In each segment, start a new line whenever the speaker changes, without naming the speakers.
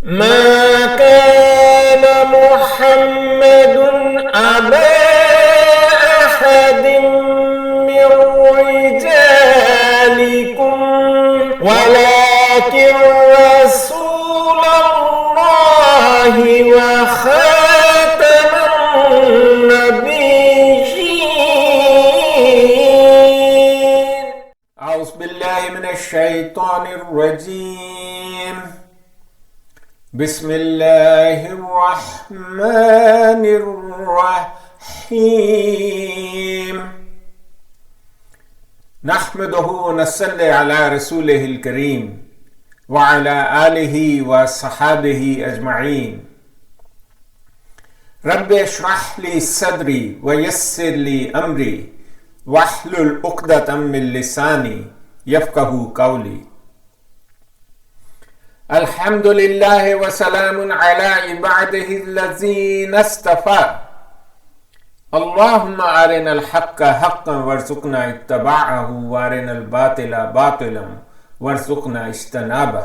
ما كان محمد أبا أحد من رجالكم ولكن رسول الله وخاتم النبيين. أعوذ بالله من الشيطان الرجيم. بسم الله الرحمن الرحيم. نحمده ونصلي على رسوله الكريم وعلى آله وصحابه أجمعين. رب اشرح لي صدري ويسر لي أمري واحلل عقدة من لساني يفقهوا قولي. الحمد لله وسلام على عباده الذين اصطفى. اللهم أرنا الحق حقا وارزقنا اتباعه وارنا الباطل باطلا وارزقنا اجتنابه.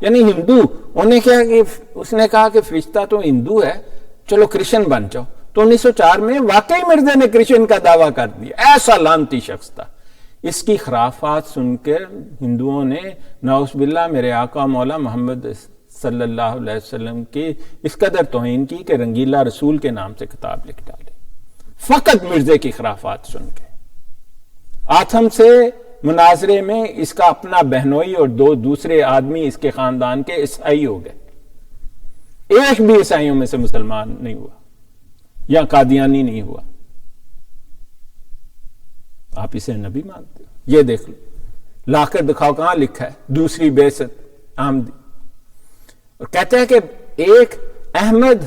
یعنی ہندو. انہیں کیا کہ اس نے کہا کہ فرشتہ تو ہندو ہے, چلو کرسچن بن جاؤ. تو 1904 میں واقعی مرزا نے کرسچن کا دعویٰ کر دیا. ایسا لعنتی شخص تھا. اس کی خرافات سن کر ہندوؤں نے نعوذ باللہ میرے آقا مولا محمد صلی اللہ علیہ وسلم کی اس قدر توہین کی کہ رنگیلا رسول کے نام سے کتاب لکھ ڈالے, فقط مرزے کی خرافات سن کے. آتھم سے مناظرے میں اس کا اپنا بہنوئی اور دو دوسرے آدمی اس کے خاندان کے عیسائی ہو گئے. ایک بھی عیسائیوں میں سے مسلمان نہیں ہوا یا قادیانی نہیں ہوا. آپ اسے نبی مانتے ہو؟ یہ دیکھ لو, لا کر دکھاؤ کہاں لکھا ہے دوسری بعثت آمدی. اور کہتے ہیں کہ ایک احمد,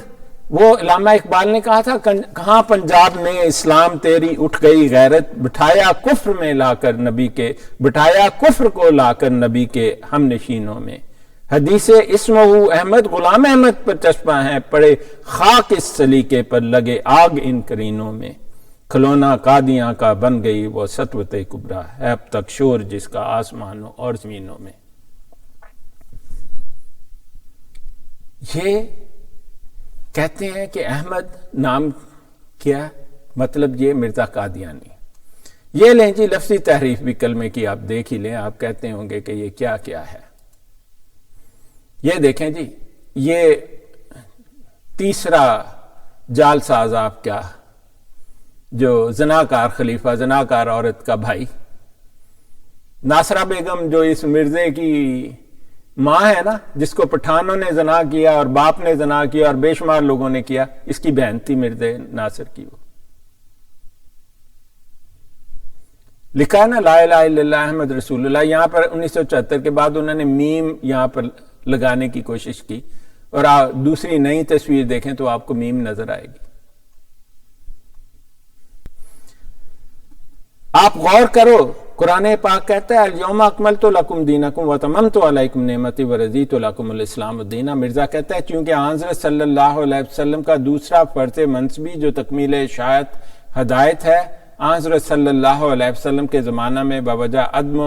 وہ علامہ اقبال نے کہا تھا کہاں پنجاب میں اسلام تیری اٹھ گئی غیرت, بٹھایا کفر میں لا کر نبی کے, بٹھایا کفر کو لا کر نبی کے ہم نشینوں میں. حدیث اسمہ احمد غلام احمد پر چشمہ ہے پڑے, خاک اس سلیقے پر لگے آگ ان کرینوں میں. کھلونا قادیاں کا بن گئی وہ سطوت کبریٰ, ہے اب تک شور جس کا آسمانوں اور زمینوں میں. یہ کہتے ہیں کہ احمد نام کیا مطلب یہ مرزا قادیانی. یہ لیں جی لفظی تحریف بھی کلمے کی آپ دیکھ ہی لیں, آپ کہتے ہوں گے کہ یہ کیا کیا ہے. یہ دیکھیں جی, یہ تیسرا جال ساز آپ کیا, جو زناکار خلیفہ, زناکار عورت کا بھائی ناصرہ بیگم, جو اس مرزے کی ماں ہے نا, جس کو پٹھانوں نے زنا کیا اور باپ نے زنا کیا اور بے شمار لوگوں نے کیا, اس کی بہن تھی مرزے ناصر کی. وہ لکھا ہے نا لا الہ الا اللہ احمد رسول اللہ. یہاں پر 1974 کے بعد انہوں نے میم یہاں پر لگانے کی کوشش کی, اور دوسری نئی تصویر دیکھیں تو آپ کو میم نظر آئے گی. آپ غور کرو, قرآن پاک کہتا ہے الیوم اکملت لکم دینکم واتممت علیکم نعمتی ورضیت لکم الاسلام دینا. مرزا کہتا ہے چونکہ حضرت صلی اللہ علیہ وسلم کا دوسرا فرض منصبی جو تکمیل اشاعت ہدایت ہے, حضرت صلی اللہ علیہ وسلم کے زمانہ میں بوجہ عدم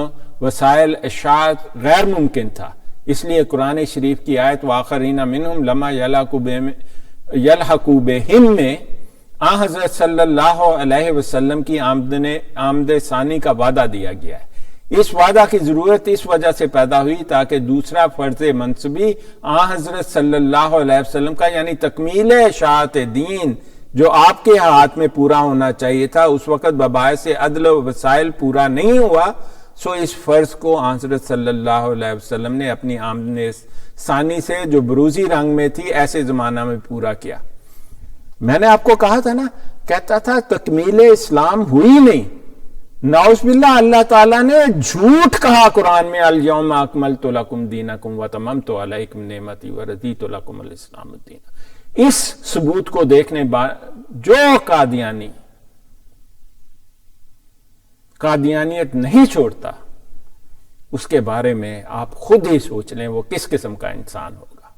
وسائل اشاعت غیر ممکن تھا. اس لیے قرآن شریف کی آیت وآخرین منہم لما یلحقوا بہم میں حضرت صلی اللہ علیہ وسلم کی آمد ثانی کا وعدہ دیا گیا ہے. اس وعدہ کی ضرورت اس وجہ سے پیدا ہوئی تاکہ دوسرا فرض منصبی حضرت صلی اللہ علیہ وسلم کا, یعنی تکمیل اشاعت دین جو آپ کے ہاتھ میں پورا ہونا چاہیے تھا, اس وقت بباعث عدل و وسائل پورا نہیں ہوا. سو اس فرض کو حضرت صلی اللہ علیہ وسلم نے اپنی آمد ثانی سے جو بروزی رنگ میں تھی ایسے زمانہ میں پورا کیا. میں نے آپ کو کہا تھا نا, کہتا تھا تکمیل اسلام ہوئی نہیں. نعوذ باللہ اللہ تعالیٰ نے جھوٹ کہا قرآن میں الیوم اکملت لکم دینکم واتممت علیکم نعمتی ورضیت لکم الاسلام دینا. اس ثبوت کو دیکھنے جو قادیانیت نہیں چھوڑتا, اس کے بارے میں آپ خود ہی سوچ لیں وہ کس قسم کا انسان ہوگا.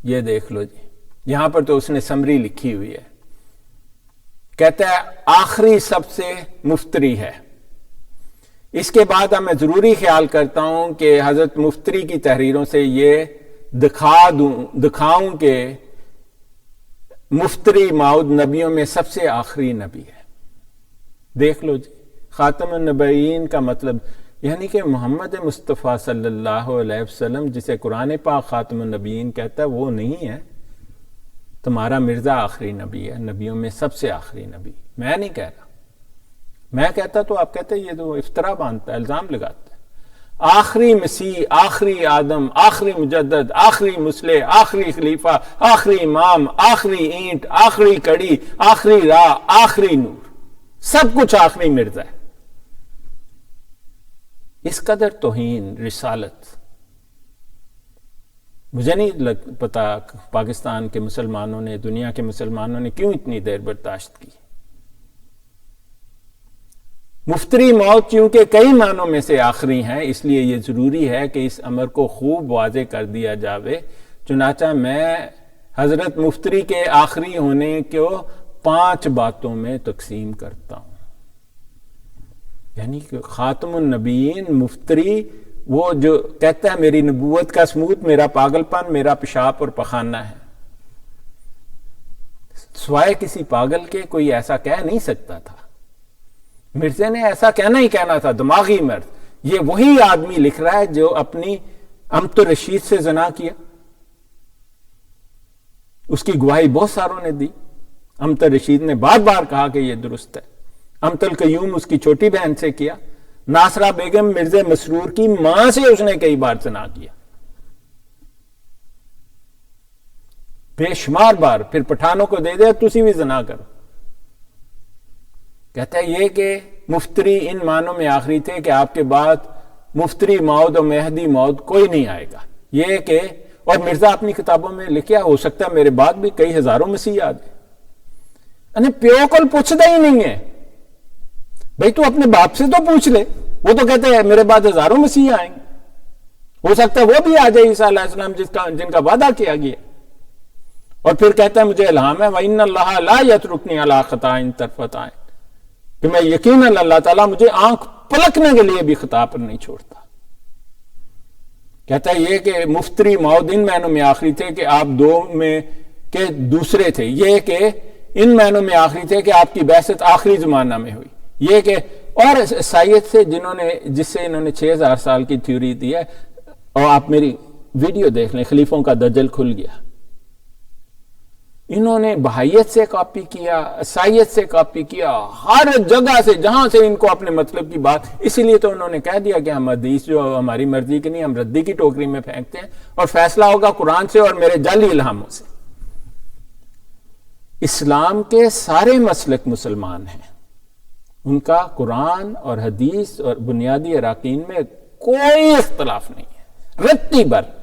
یہ دیکھ لو جی, یہاں پر تو اس نے سمری لکھی ہوئی ہے. کہتا ہے آخری سب سے مفتری ہے. اس کے بعد میں ضروری خیال کرتا ہوں کہ حضرت مفتری کی تحریروں سے یہ دکھاؤں کہ مفتری ماؤد نبیوں میں سب سے آخری نبی ہے. دیکھ لو جی, خاتم النبیین کا مطلب یعنی کہ محمد مصطفیٰ صلی اللہ علیہ وسلم جسے قرآن پاک خاتم النبیین کہتا ہے وہ نہیں ہے. تمہارا مرزا آخری نبی ہے, نبیوں میں سب سے آخری نبی. میں نہیں کہہ رہا, میں کہتا تو آپ کہتے یہ تو افترا باندھتا ہے, الزام لگاتا ہے. آخری مسیح, آخری آدم, آخری مجدد, آخری مصلح, آخری خلیفہ, آخری امام, آخری اینٹ, آخری کڑی, آخری راہ, آخری نور, سب کچھ آخری مرزا ہے. اس قدر توہین رسالت مجھے نہیں پتا پاکستان کے مسلمانوں نے, دنیا کے مسلمانوں نے کیوں اتنی دیر برداشت کی. مفتری موت چونکہ کئی معنوں میں سے آخری ہیں, اس لیے یہ ضروری ہے کہ اس امر کو خوب واضح کر دیا جاوے. چنانچہ میں حضرت مفتری کے آخری ہونے کو 5 باتوں میں تقسیم کرتا ہوں. یعنی کہ خاتم النبیین مفتری وہ جو کہتا ہے میری نبوت کا ثبوت میرا پاگل پن، میرا پیشاب اور پخانہ ہے، سوائے کسی پاگل کے کوئی ایسا کہہ نہیں سکتا تھا۔ مرزے نے ایسا کہنا ہی کہنا تھا، دماغی مرض۔ یہ وہی آدمی لکھ رہا ہے جو اپنی امت رشید سے زنا کیا، اس کی گواہی بہت ساروں نے دی۔ امت رشید نے بار بار کہا کہ یہ درست ہے۔ امت القیوم اس کی چھوٹی بہن سے کیا، ناصرہ بیگم مرزا مسرور کی ماں سے اس نے کئی بار زنا کیا، بے شمار بار۔ پھر پٹھانوں کو دے دیا تسی بھی زنا کرو۔ کہتا ہے یہ کہ مفتری ان معنوں میں آخری تھے کہ آپ کے بعد مفتری موعود اور مہدی موعود کوئی نہیں آئے گا۔ یہ کہ اور مرزا اپنی کتابوں میں لکھیا ہو سکتا ہے میرے بعد بھی کئی ہزاروں مسیح آ جائے۔ یعنی پیو کو پوچھتا ہی نہیں ہے، بھئی تو اپنے باپ سے تو پوچھ لے، وہ تو کہتے ہیں میرے بعد ہزاروں مسیح آئیں گے، ہو سکتا ہے وہ بھی آ جائے عیسیٰ علیہ السلام جن کا وعدہ کیا گیا۔ اور پھر کہتا ہے مجھے الہام ہے وَإِنَّ اللَّهَ لَا يَتْرُكْنِي عَلَىٰ خَطَائٍ طَرْفَةَ عَيْنٍ، کہ میں یقیناً اللہ تعالیٰ مجھے آنکھ پلکنے کے لیے بھی خطا پر نہیں چھوڑتا۔ کہتا ہے یہ کہ مفتری موعود ان معنوں میں آخری تھے کہ آپ دو میں کے دوسرے تھے، یہ کہ ان معنوں میں آخری تھے کہ آپ کی بعثت آخری زمانہ میں ہوئی، یہ کہ اور عیسائیت سے جس سے انہوں نے 6000 سال کی تھیوری دی ہے، اور آپ میری ویڈیو دیکھ لیں خلیفوں کا دجل کھل گیا۔ انہوں نے بہائیت سے کاپی کیا، عیسائیت سے کاپی کیا، ہر جگہ سے جہاں سے ان کو اپنے مطلب کی بات، اسی لیے تو انہوں نے کہہ دیا کہ ہم حدیث جو ہماری مرضی کی نہیں، ہم ردی کی ٹوکری میں پھینکتے ہیں اور فیصلہ ہوگا قرآن سے اور میرے جعلی الہاموں سے۔ اسلام کے سارے مسلک مسلمان ہیں، ان کا قرآن اور حدیث اور بنیادی اراکین میں کوئی اختلاف نہیں ہے، رتی بر۔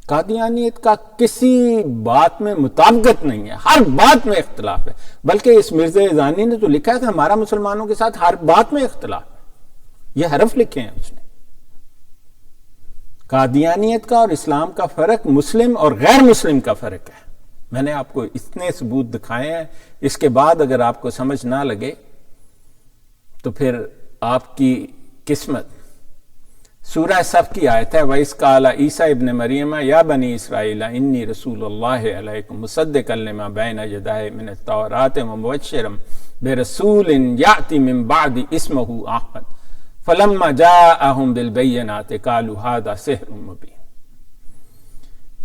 قادیانیت کا کسی بات میں مطابقت نہیں ہے، ہر بات میں اختلاف ہے، بلکہ اس مرزا اذانی نے تو لکھا ہے کہ ہمارا مسلمانوں کے ساتھ ہر بات میں اختلاف ہے، یہ حرف لکھے ہیں اس نے۔ قادیانیت کا اور اسلام کا فرق مسلم اور غیر مسلم کا فرق ہے۔ میں نے آپ کو اتنے ثبوت دکھائے ہیں، اس کے بعد اگر آپ کو سمجھ نہ لگے تو پھر آپ کی قسمت۔ سورہ صف کی آیت ہے وَإِذْ قَالَ عِيسَىٰ ابْنُ مَرْيَمَ يَا بَنِي إِسْرَائِيلَ إِنِّي رَسُولُ اللَّهِ عَلَيْكُمْ مُصَدِّقًا لِمَا بَيْنَ يَدَيَّ مِنَ التَّوْرَاةِ وَمُبَشِّرًا بِرَسُولٍ يَأْتِي مِن بَعْدِي اسْمُهُ أَحْمَدُ فَلَمَّا جَاءَهُم بِالْبَيِّنَاتِ قَالُوا هَٰذَا سِحْرٌ مُّبِينٌ۔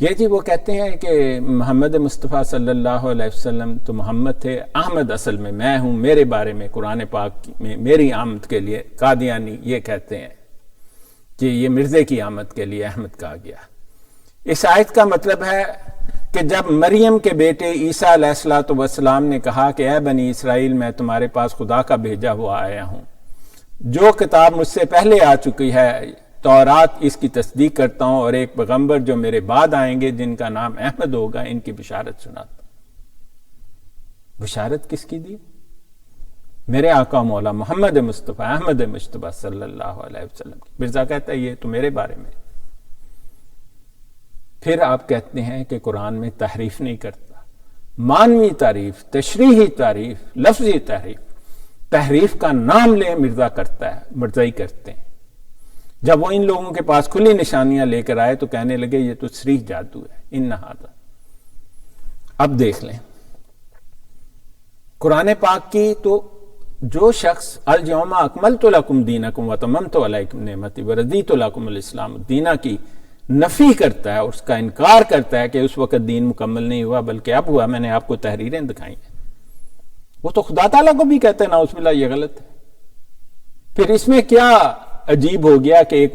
یہ جی وہ کہتے ہیں کہ محمد مصطفیٰ صلی اللہ علیہ وسلم تو محمد تھے، احمد اصل میں ہوں، میرے بارے میں قرآن پاک میں میری آمد کے لیے قادیانی یہ کہتے ہیں کہ یہ مرزے کی آمد کے لیے احمد کہا گیا۔ اس آیت کا مطلب ہے کہ جب مریم کے بیٹے عیسیٰ علیہ السلام نے کہا کہ اے بنی اسرائیل میں تمہارے پاس خدا کا بھیجا ہوا آیا ہوں، جو کتاب مجھ سے پہلے آ چکی ہے تورات اس کی تصدیق کرتا ہوں، اور ایک پیغمبر جو میرے بعد آئیں گے جن کا نام احمد ہوگا ان کی بشارت سناتا ہوں۔ بشارت کس کی دی؟ میرے آقا مولا محمد مصطفیٰ احمد مجتبیٰ صلی اللہ علیہ وسلم کی۔ مرزا کہتا ہے یہ تو میرے بارے میں۔ پھر آپ کہتے ہیں کہ قرآن میں تحریف نہیں کرتا، معنوی تعریف، تشریحی تعریف، لفظی تحریف کا نام لے مرزا کرتا ہے، مرزائی کرتے ہیں۔ جب وہ ان لوگوں کے پاس کھلی نشانیاں لے کر آئے تو کہنے لگے یہ تو صریح جادو ہے، ان ھذا۔ اب دیکھ لیں قرآن پاک کی تو جو شخص الیوم اکملت لکم دینکم واتممت علیکم نعمتی ورضیت لکم الاسلام دینا کی نفی کرتا ہے، اس کا انکار کرتا ہے کہ اس وقت دین مکمل نہیں ہوا بلکہ اب ہوا، میں نے آپ کو تحریریں دکھائی ہیں، وہ تو خدا تعالیٰ کو بھی کہتے ہیں نعوذ باللہ یہ غلط ہے۔ پھر اس میں کیا عجیب ہو گیا کہ ایک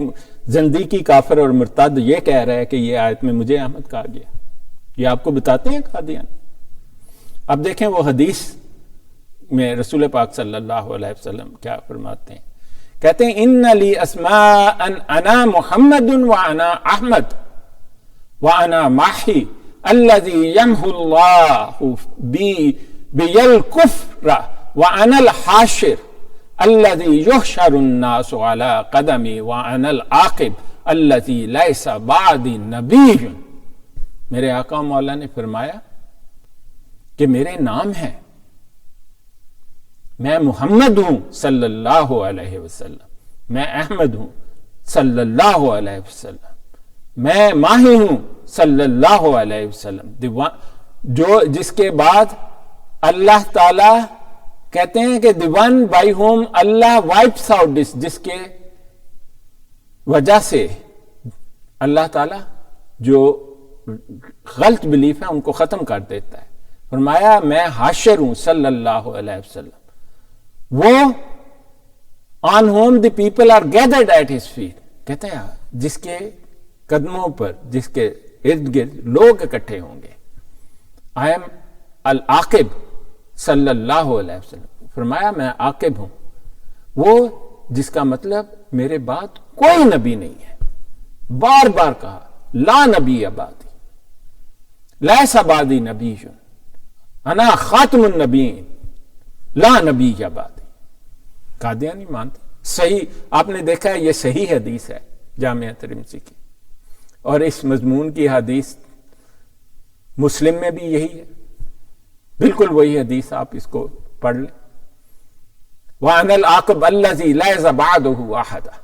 زندیقی کافر اور مرتد یہ کہہ رہا ہے کہ یہ آیت میں مجھے احمد کہا گیا، یہ آپ کو بتاتے ہیں قادیان۔ اب دیکھیں وہ حدیث میں رسول پاک صلی اللہ علیہ وسلم کیا فرماتے ہیں، کہتے ہیں ان لی اسماء انا محمد وانا احمد وانا ماحی الذی یمحو اللہ بی الکفر وانا الحاشر الذی یحشر الناس علی قدمی وانا العاقب الذی لیس بعدی نبی۔ میرے آقا مولا نے فرمایا کہ میرے نام ہے، میں محمد ہوں صلی اللہ علیہ وسلم، میں احمد ہوں صلی اللہ علیہ وسلم، میں ماہی ہوں صلی اللہ علیہ وسلم، جو جس کے بعد اللہ تعالی کہتے ہیں کہ the one by whom Allah wipes out this، جس کے وجہ سے اللہ تعالی جو غلط بلیف ہے ان کو ختم کر دیتا ہے۔ فرمایا میں حاشر ہوں صلی اللہ علیہ وسلم، وہ on whom the people are gathered at his feet، کہتے ہیں جس کے قدموں پر، جس کے ارد گرد لوگ اکٹھے ہوں گے۔ I am العاقب صلی اللہ علیہ وسلم، فرمایا میں عاقب ہوں، وہ جس کا مطلب میرے بعد کوئی نبی نہیں ہے، بار بار کہا لا نبی بعدی، لیس بعدی نبی، انا خاتم النبیین، لا نبی بعدی۔ قادیانی مانتے صحیح، آپ نے دیکھا ہے یہ صحیح حدیث ہے جامعہ ترمذی کی، اور اس مضمون کی حدیث مسلم میں بھی یہی ہے، بالکل وہی حدیث، آپ اس کو پڑھ لیں۔ وَأَنَا الْعَاقِبُ الَّذِي لَيْسَ بَعْدَهُ أَحَدٌ،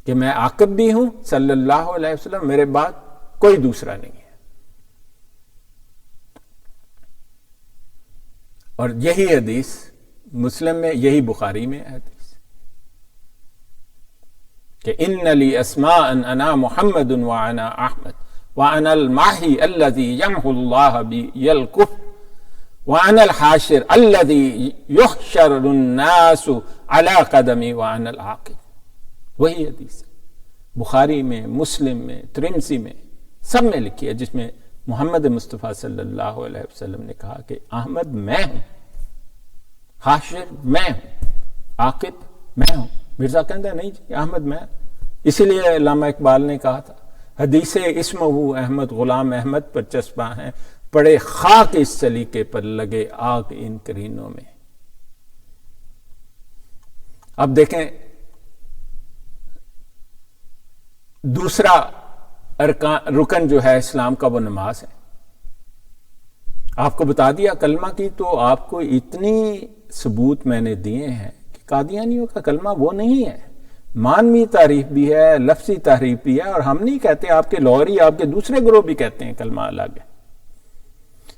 کہ میں عاقب بھی ہوں صلی اللہ علیہ وسلم، میرے بعد کوئی دوسرا نہیں ہے۔ اور یہی حدیث مسلم میں، یہی بخاری میں حدیث کہ ان لی اسماء انا محمد وانا احمد وانا الماحی الذی یمحو اللہ بی الکفر وانا الحاشر الذی یحشر الناس علی قدمی وانا العاقب۔ وہی حدیث ہے، بخاری میں، مسلم میں، ترمذی میں، سب میں لکھی ہے، جس میں محمد مصطفیٰ صلی اللہ علیہ وسلم نے کہا کہ احمد میں ہوں، حاشر میں ہوں، عاقب میں ہوں۔ مرزا کہتا ہے نہیں جی احمد میں، اسی لیے علامہ اقبال نے کہا تھا حدیث اسمہ احمد غلام احمد پر چسپاں ہیں، پڑے خاک اس سلیقے پر لگے آگ ان کرینوں میں۔ اب دیکھیں دوسرا رکن جو ہے اسلام کا وہ نماز ہے۔ آپ کو بتا دیا کلمہ کی، تو آپ کو اتنی ثبوت میں نے دیے ہیں کہ قادیانیوں کا کلمہ وہ نہیں ہے، مانوی تعریف بھی ہے، لفظی تعریف بھی ہے، اور ہم نہیں کہتے، آپ کے لوہری، آپ کے دوسرے گروہ بھی کہتے ہیں کلمہ الگ ہے۔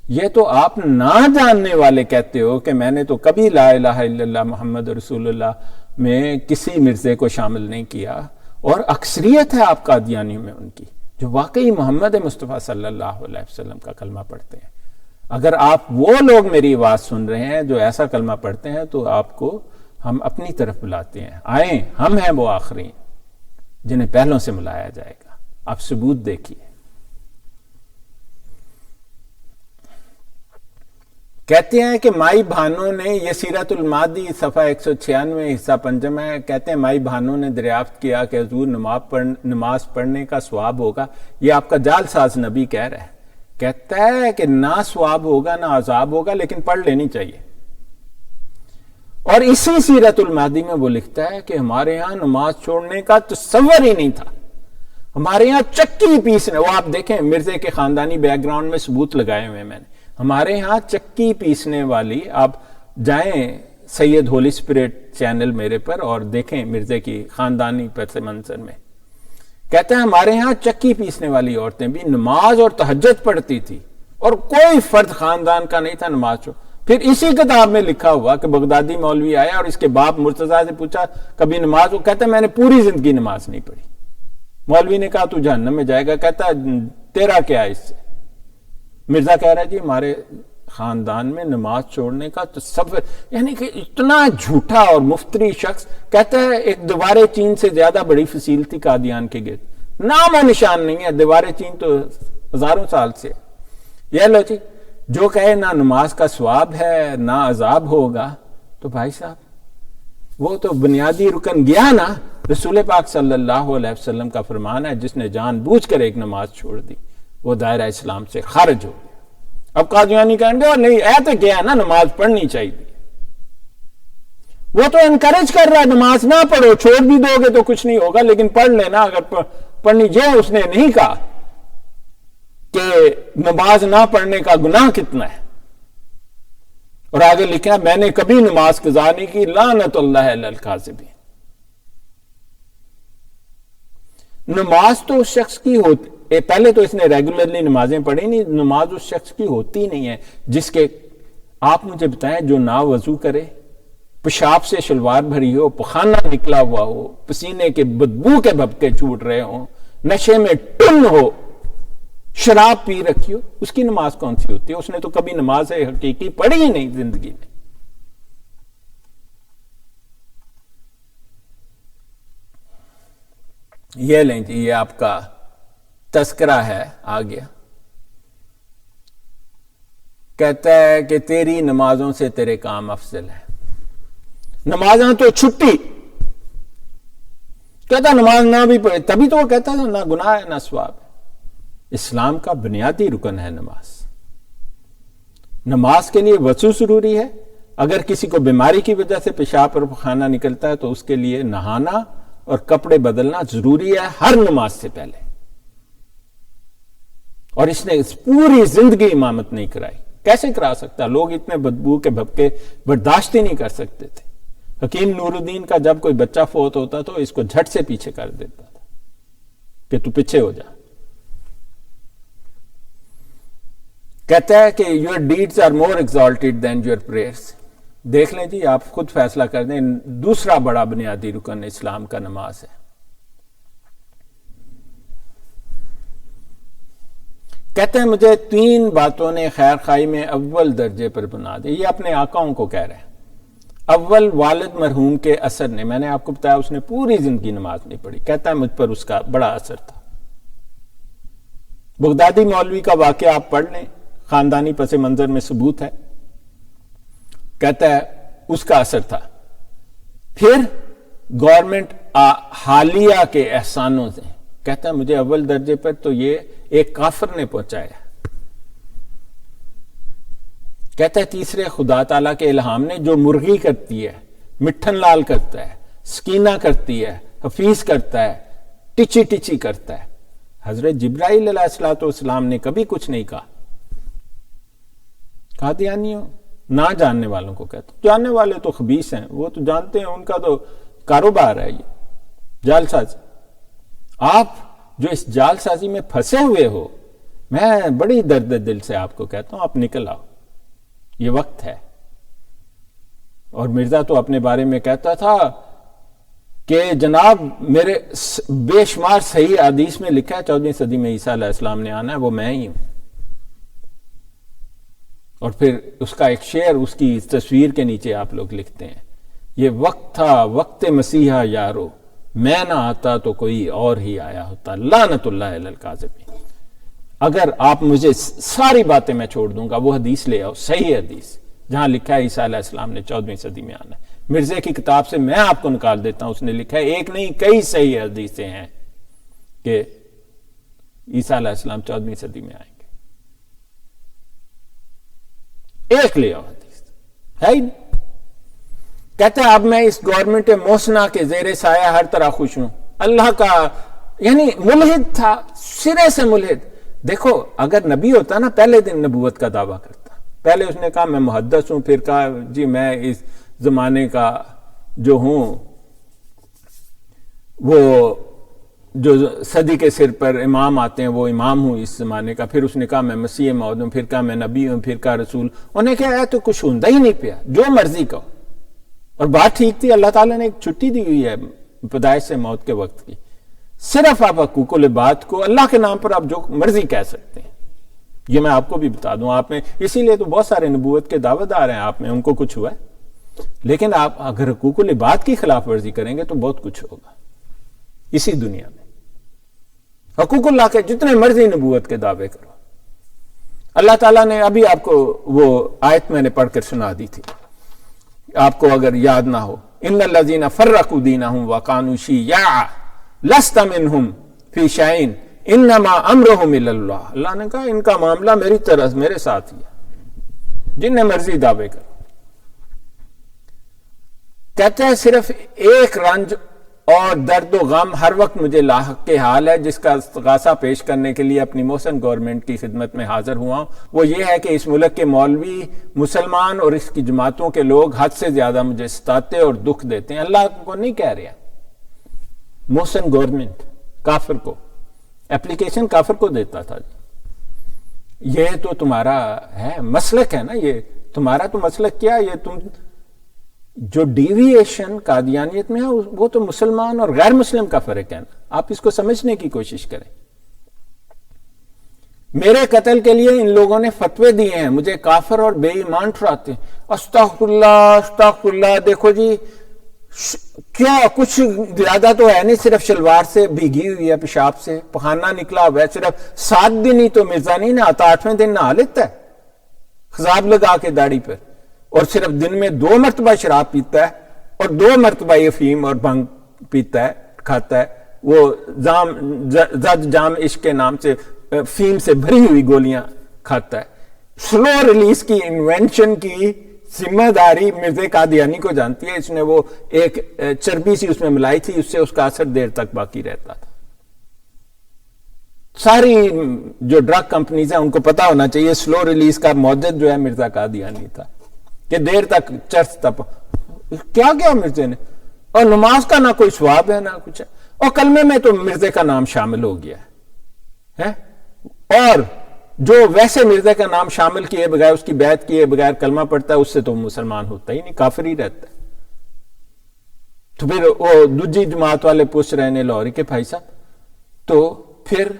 یہ تو آپ نہ جاننے والے کہتے ہو کہ میں نے تو کبھی لا الہ الا اللہ محمد رسول اللہ میں کسی مرزے کو شامل نہیں کیا، اور اکثریت ہے آپ قادیانیوں میں ان کی جو واقعی محمد مصطفیٰ صلی اللہ علیہ وسلم کا کلمہ پڑھتے ہیں۔ اگر آپ وہ لوگ میری آواز سن رہے ہیں جو ایسا کلمہ پڑھتے ہیں، تو آپ کو ہم اپنی طرف بلاتے ہیں، آئیں، ہم ہیں وہ آخرین جنہیں پہلوں سے ملایا جائے گا۔ آپ ثبوت دیکھیے۔ کہتے ہیں کہ مائی بھانو نے، یہ سیرت المادی صفحہ 196 حصہ پنجم ہے، کہتے ہیں مائی بھانو نے دریافت کیا کہ حضور نماز پڑھنے کا ثواب ہوگا، یہ آپ کا جعل ساز نبی کہہ رہا ہے، کہتا ہے کہ نہ ثواب ہوگا نہ عذاب ہوگا، لیکن پڑھ لینی چاہیے۔ اور اسی سیرت المادی میں وہ لکھتا ہے کہ ہمارے ہاں نماز چھوڑنے کا تصور ہی نہیں تھا، ہمارے ہاں چکی پیسنے، وہ آپ دیکھیں مرزے کے خاندانی بیک گراؤنڈ میں ثبوت لگائے ہوئے میں نے، ہمارے ہاں چکی پیسنے والی، آپ جائیں سید ہولی اسپرٹ چینل میرے پر اور دیکھیں مرزے کی خاندانی پس منظر میں، کہتے ہیں ہمارے ہاں چکی پیسنے والی عورتیں بھی نماز اور تہجد پڑھتی تھی، اور کوئی فرد خاندان کا نہیں تھا نماز چھوڑ۔ پھر اسی کتاب میں لکھا ہوا کہ بغدادی مولوی آیا اور اس کے باپ مرتضیٰ سے پوچھا کبھی نماز، وہ کہتا ہے میں نے پوری زندگی نماز نہیں پڑھی۔ مولوی نے کہا تو جہنم میں جائے گا، کہتا ہے تیرا کیا اس سے؟ مرزا کہہ رہا ہے جی ہمارے خاندان میں نماز چھوڑنے کا تصور، یعنی کہ اتنا جھوٹا اور مفتری شخص، کہتا ہے ایک دیوار چین سے زیادہ بڑی فصیل تھی قادیان کے گرد، نام و نشان نہیں ہے، دیوار چین تو ہزاروں سال سے۔ یہ لو جی جو کہے نہ نماز کا ثواب ہے نہ عذاب ہوگا، تو بھائی صاحب وہ تو بنیادی رکن گیا نا۔ رسول پاک صلی اللہ علیہ وسلم کا فرمان ہے جس نے جان بوجھ کر ایک نماز چھوڑ دی وہ دائرہ اسلام سے خارج ہو گیا۔ اب قادیانی کہیں گے نہیں ایت کیا ہے نا نماز پڑھنی چاہیے، وہ تو انکریج کر رہا ہے نماز نہ پڑھو، چھوڑ بھی دو گے تو کچھ نہیں ہوگا لیکن پڑھ لینا اگر پڑھنی جائے۔ اس نے نہیں کہا کہ نماز نہ پڑھنے کا گناہ کتنا ہے، اور آگے لکھا میں نے کبھی نماز قضا نہیں کی، لعنت اللہ علی الکاذبین۔
نماز تو اس شخص کی ہوتی، پہلے تو اس نے ریگولرلی نمازیں پڑھی نہیں، نماز اس شخص کی ہوتی نہیں ہے جس کے، آپ مجھے بتائیں، جو نہ وضو کرے، پیشاب سے شلوار بھری ہو، پخانہ نکلا ہوا ہو، پسینے کے بدبو کے بھبکے چھوٹ رہے ہوں، نشے میں ٹن ہو، شراب پی رکھی ہو، اس کی نماز کون سی ہوتی ہے؟ اس نے تو کبھی نماز حقیقی پڑھی ہی نہیں زندگی میں۔ یہ لیں جی، یہ آپ کا تذکرہ ہے، آ گیا۔ کہتا ہے کہ تیری نمازوں سے تیرے کام افضل ہے، نمازاں تو چھٹی، کہتا نماز نہ بھی پڑھے تبھی تو وہ کہتا ہے نہ گناہ ہے نہ ثواب ہے۔ اسلام کا بنیادی رکن ہے نماز۔ نماز کے لیے وضو ضروری ہے، اگر کسی کو بیماری کی وجہ سے پیشاب اور پخانہ نکلتا ہے تو اس کے لیے نہانا اور کپڑے بدلنا ضروری ہے ہر نماز سے پہلے، اور اس نے پوری زندگی امامت نہیں کرائی۔ کیسے کرا سکتا؟ لوگ اتنے بدبو کے بھبکے برداشت ہی نہیں کر سکتے تھے۔ حکیم نور الدین کا جب کوئی بچہ فوت ہوتا تو اس کو جھٹ سے پیچھے کر دیتا تھا کہ تو پیچھے ہو جا۔ کہتا ہے کہ your deeds are more exalted than your prayers. دیکھ لیں جی، آپ خود فیصلہ کر دیں، دوسرا بڑا بنیادی رکن اسلام کا نماز ہے۔ کہتے ہیں مجھے 3 باتوں نے خیر خواہی میں اول درجے پر بنا دی۔ یہ اپنے آقاؤں کو کہہ رہے ہیں۔ اول، والد مرحوم کے اثر نے، میں نے آپ کو بتایا اس نے پوری زندگی نماز نہیں پڑھی، کہتا ہے مجھ پر اس کا بڑا اثر تھا۔ بغدادی مولوی کا واقعہ آپ پڑھ لیں، خاندانی پس منظر میں ثبوت ہے، کہتا ہے اس کا اثر تھا۔ پھر گورنمنٹ حالیہ کے احسانوں سے، کہتا ہے مجھے اول درجے پر تو یہ ایک کافر نے پہنچایا۔ کہتا ہے تیسرے، خدا تعالیٰ کے الہام نے، جو مرغی کرتی ہے، مٹھن لال کرتا ہے، سکینہ کرتی ہے، حفیظ کرتا ہے، ٹچی ٹچی کرتا ہے۔ حضرت جبرائیل علیہ الصلوۃ والسلام نے کبھی کچھ نہیں کہا۔ قادیانیوں، نہ جاننے والوں کو کہتا، جاننے والے تو خبیث ہیں، وہ تو جانتے ہیں، ان کا تو کاروبار ہے یہ جال سازی۔ آپ جو اس جال سازی میں پھنسے ہوئے ہو، میں بڑی درد دل سے آپ کو کہتا ہوں، آپ نکل آؤ، یہ وقت ہے۔ اور مرزا تو اپنے بارے میں کہتا تھا کہ جناب میرے بے شمار صحیح حدیث میں لکھا ہے 14ویں صدی میں عیسیٰ علیہ السلام نے آنا ہے، وہ میں ہی ہوں۔ اور پھر اس کا ایک شعر اس کی تصویر کے نیچے آپ لوگ لکھتے ہیں، یہ وقت تھا وقت مسیحا یارو، میں نہ آتا تو کوئی اور ہی آیا ہوتا، لعنت اللہ علی الکاذبین۔ اگر آپ مجھے ساری باتیں میں چھوڑ دوں گا، وہ حدیث لے آؤ، صحیح حدیث جہاں لکھا ہے عیسیٰ علیہ السلام نے 14ویں صدی میں آنا ہے۔ مرزے کی کتاب سے میں آپ کو نکال دیتا ہوں، اس نے لکھا ہے، ایک نہیں کئی صحیح حدیثیں ہیں کہ عیسیٰ علیہ السلام 14ویں صدی میں آئیں گے۔ ایک لے آؤ حدیث، ہے ہی نہیں۔ کہتا ہے اب میں اس گورنمنٹ محسنہ کے زیر سایہ ہر طرح خوش ہوں۔ اللہ کا، یعنی ملحد تھا، سرے سے ملحد۔ دیکھو اگر نبی ہوتا نا، پہلے دن نبوت کا دعویٰ کرتا۔ پہلے اس نے کہا میں محدث ہوں، پھر کہا جی میں اس زمانے کا جو ہوں، وہ جو صدی کے سر پر امام آتے ہیں وہ امام ہوں اس زمانے کا، پھر اس نے کہا میں مسیح موعود ہوں، پھر کہا میں نبی ہوں، پھر کہا رسول۔ انہیں کہا تو کچھ ہوندا ہی نہیں پیا، جو مرضی کہو۔ اور بات ٹھیک تھی، اللہ تعالیٰ نے ایک چھٹی دی ہوئی ہے پیدائش سے موت کے وقت کی۔ صرف آپ حقوق العباد کو اللہ کے نام پر آپ جو مرضی کہہ سکتے ہیں، یہ میں آپ کو بھی بتا دوں۔ آپ میں اسی لیے تو بہت سارے نبوت کے دعوے دار ہیں آپ میں، ان کو کچھ ہوا ہے، لیکن آپ اگر حقوق العباد کی خلاف ورزی کریں گے تو بہت کچھ ہوگا اسی دنیا میں۔ حقوق اللہ کے جتنے مرضی نبوت کے دعوے کرو، اللہ تعالیٰ نے ابھی آپ کو وہ آیت میں نے پڑھ کر سنا دی تھی، آپ کو اگر یاد نہ ہو، ان الذین فرقوا دینہم وکانوا شیعا لست منہم فی شیء انما امرہم الی اللہ۔ اللہ نے کہا ان کا معاملہ میری طرف، میرے ساتھ ہی ہے، جن مرضی دعوے کرو۔ کہتے ہیں صرف ایک رنج اور درد و غم ہر وقت مجھے لاحق کے حال ہے، جس کا استغاثہ پیش کرنے کے لیے اپنی محسن گورنمنٹ کی خدمت میں حاضر ہوا ہوں۔ وہ یہ ہے کہ اس ملک کے مولوی، مسلمان اور اس کی جماعتوں کے لوگ حد سے زیادہ مجھے ستاتے اور دکھ دیتے ہیں۔ اللہ کو نہیں کہہ رہا، محسن گورنمنٹ کافر کو، اپلیکیشن کافر کو دیتا تھا. یہ تو تمہارا ہے مسلک ہے نا، یہ تمہارا تو مسلک کیا، یہ تم جو ڈیویشن قادیانیت میں ہے وہ تو مسلمان اور غیر مسلم کا فرق ہے نا. آپ اس کو سمجھنے کی کوشش کریں. میرے قتل کے لیے ان لوگوں نے فتوے دیے ہیں، مجھے کافر اور بے ایمان ٹھہراتے ہیں. استغفر اللہ استغفر اللہ. دیکھو جی کیا کچھ زیادہ تو ہے نہیں، صرف شلوار سے بھیگی ہوئی ہے پیشاب سے، پخانہ نکلا ہوا ہے، صرف 7 دن ہی تو مرزا نہیں نہاتا، 8ویں دن نہا لیتا ہے خضاب لگا کے داڑھی پر، اور صرف دن میں 2 مرتبہ شراب پیتا ہے اور 2 مرتبہ افیم اور بھنگ پیتا ہے کھاتا ہے. وہ جام عشق کے نام سے فیم سے بھری ہوئی گولیاں کھاتا ہے. سلو ریلیز کی انوینشن کی ذمہ داری مرزا قادیانی کو جانتی ہے. اس نے وہ ایک چربی سی اس میں ملائی تھی، اس سے اس کا اثر دیر تک باقی رہتا تھا. ساری جو ڈرگ کمپنیز ہیں ان کو پتا ہونا چاہیے سلو ریلیز کا موجد جو ہے مرزا قادیانی تھا، کہ دیر تک چرس تک کیا کیا مرزے نے. اور نماز کا نہ کوئی ثواب ہے نہ کچھ ہے، اور کلمے میں تو مرزے کا نام شامل ہو گیا ہے. اور جو ویسے مرزا کا نام شامل کیے بغیر، اس کی بیعت کیے بغیر کلمہ پڑھتا ہے، اس سے تو مسلمان ہوتا ہی نہیں، کافر ہی رہتا ہے. تو پھر وہ دوسری جماعت والے پوچھ رہے ہیں لاہوری کے بھائی صاحب، تو پھر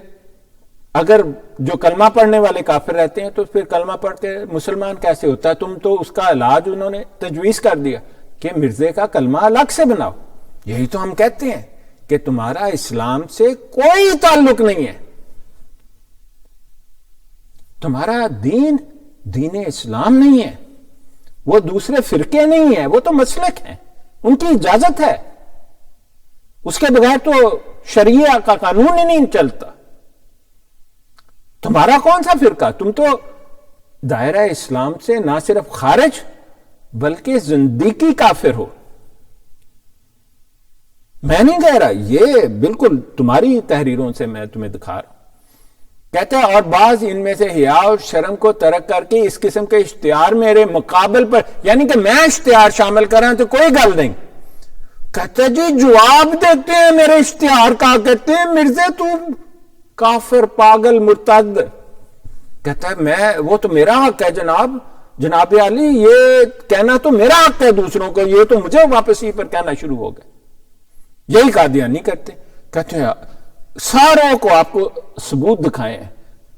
اگر جو کلمہ پڑھنے والے کافر رہتے ہیں تو پھر کلمہ پڑھ کے مسلمان کیسے ہوتا ہے؟ تم تو اس کا علاج انہوں نے تجویز کر دیا کہ مرزے کا کلمہ الگ سے بناؤ. یہی تو ہم کہتے ہیں کہ تمہارا اسلام سے کوئی تعلق نہیں ہے. تمہارا دین دین اسلام نہیں ہے، وہ دوسرے فرقے نہیں ہیں، وہ تو مسلک ہیں، ان کی اجازت ہے. اس کے بغیر تو شریعہ کا قانون ہی نہیں چلتا. تمہارا کون سا فرقہ؟ تم تو دائرہ اسلام سے نہ صرف خارج بلکہ زندیقی کافر ہو. میں نہیں کہہ رہا، یہ بالکل تمہاری تحریروں سے میں تمہیں دکھا رہا ہوں. کہتے ہیں اور بعض ان میں سے حیا اور شرم کو ترک کر کے اس قسم کے اشتہار میرے مقابل پر، یعنی کہ میں اشتہار شامل کر رہا ہوں تو کوئی گل نہیں. کہتے جی جواب دیتے ہیں میرے اشتہار کا، کہتے ہیں مرزا تو کافر پاگل مرتد. کہتا ہے میں وہ تو میرا حق ہے جناب علی، یہ کہنا تو میرا حق ہے دوسروں کو، یہ تو مجھے واپس ہی پر کہنا شروع ہو گئے. یہی قادیانی کرتے. کہتے ہیں ساروں کو آپ کو ثبوت دکھائے ہیں،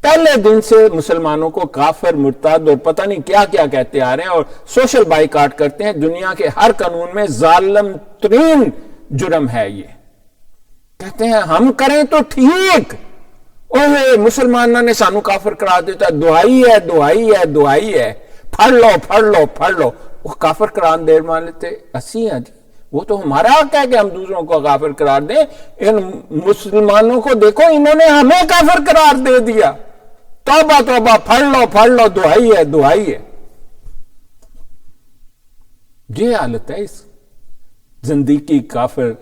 پہلے دن سے مسلمانوں کو کافر مرتد اور پتہ نہیں کیا کیا کہتے آ رہے ہیں، اور سوشل بائیکاٹ کرتے ہیں. دنیا کے ہر قانون میں ظالم ترین جرم ہے یہ. کہتے ہیں ہم کریں تو ٹھیک، اوہ مسلمانوں نے سانو کافر کرا دیتا، دعائی ہے دعائی ہے دعائی ہے، پڑھ لو پڑھ لو پڑھ لو. وہ کافر قرآن دیر مان لیتے. اسی ہیں جی، وہ تو ہمارا حق ہے کہ ہم دوسروں کو کافر قرار دیں. ان مسلمانوں کو دیکھو، انہوں نے ہمیں کافر قرار دے دیا. توبہ توبہ، پڑھ لو دعائی ہے دعائی ہے. یہ حالت ہے اس زندیقی کافر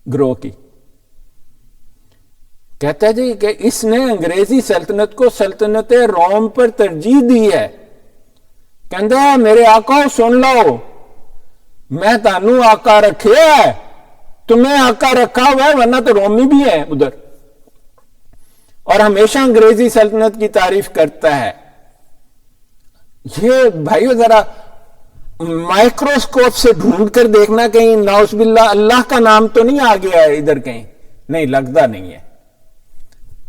گروہ کی. کہتا ہے جی کہ اس نے انگریزی سلطنت کو سلطنت روم پر ترجیح دی ہے. کہتا ہے میرے آقا سن لو، میں تانوں آقا رکھے ہے، تمہیں آقا رکھا ہوا ہے، ورنہ تو رومی بھی ہے ادھر. اور ہمیشہ انگریزی سلطنت کی تعریف کرتا ہے. یہ بھائیو ذرا مائکروسکوپ سے ڈھونڈ کر دیکھنا کہیں نعوذ باللہ اللہ کا نام تو نہیں آ گیا ہے ادھر کہیں. نہیں، لگتا نہیں ہے.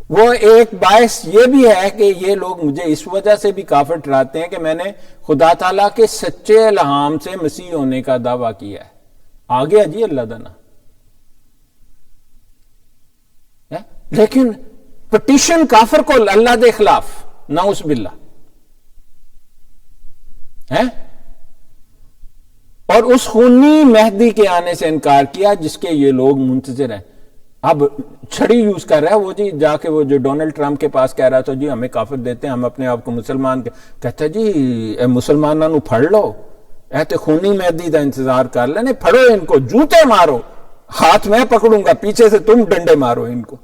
وہ ایک باعث یہ بھی ہے کہ یہ لوگ مجھے اس وجہ سے بھی کافر ٹھہراتے ہیں کہ میں نے خدا تعالیٰ کے سچے الہام سے مسیح ہونے کا دعویٰ کیا ہے. آ گیا جی اللہ دانا. لیکن پٹیشن کافر کو اللہ دے خلاف، نعوذ باللہ ہے، اور اس خونی مہدی کے آنے سے انکار کیا جس کے یہ لوگ منتظر ہیں. اب چھڑی یوز کر رہا ہے وہ جی، جا کے وہ جو ڈونلڈ ٹرمپ کے پاس کہہ رہا تھا جی ہمیں کافر دیتے ہیں، ہم اپنے آپ کو مسلمان کہتا ہے جی اے مسلمانوں پھڑ لو، اے تے خونی مہدی دا انتظار کر لینے، پھڑو ان کو، جوتے مارو، ہاتھ میں پکڑوں گا، پیچھے سے تم ڈنڈے مارو ان کو.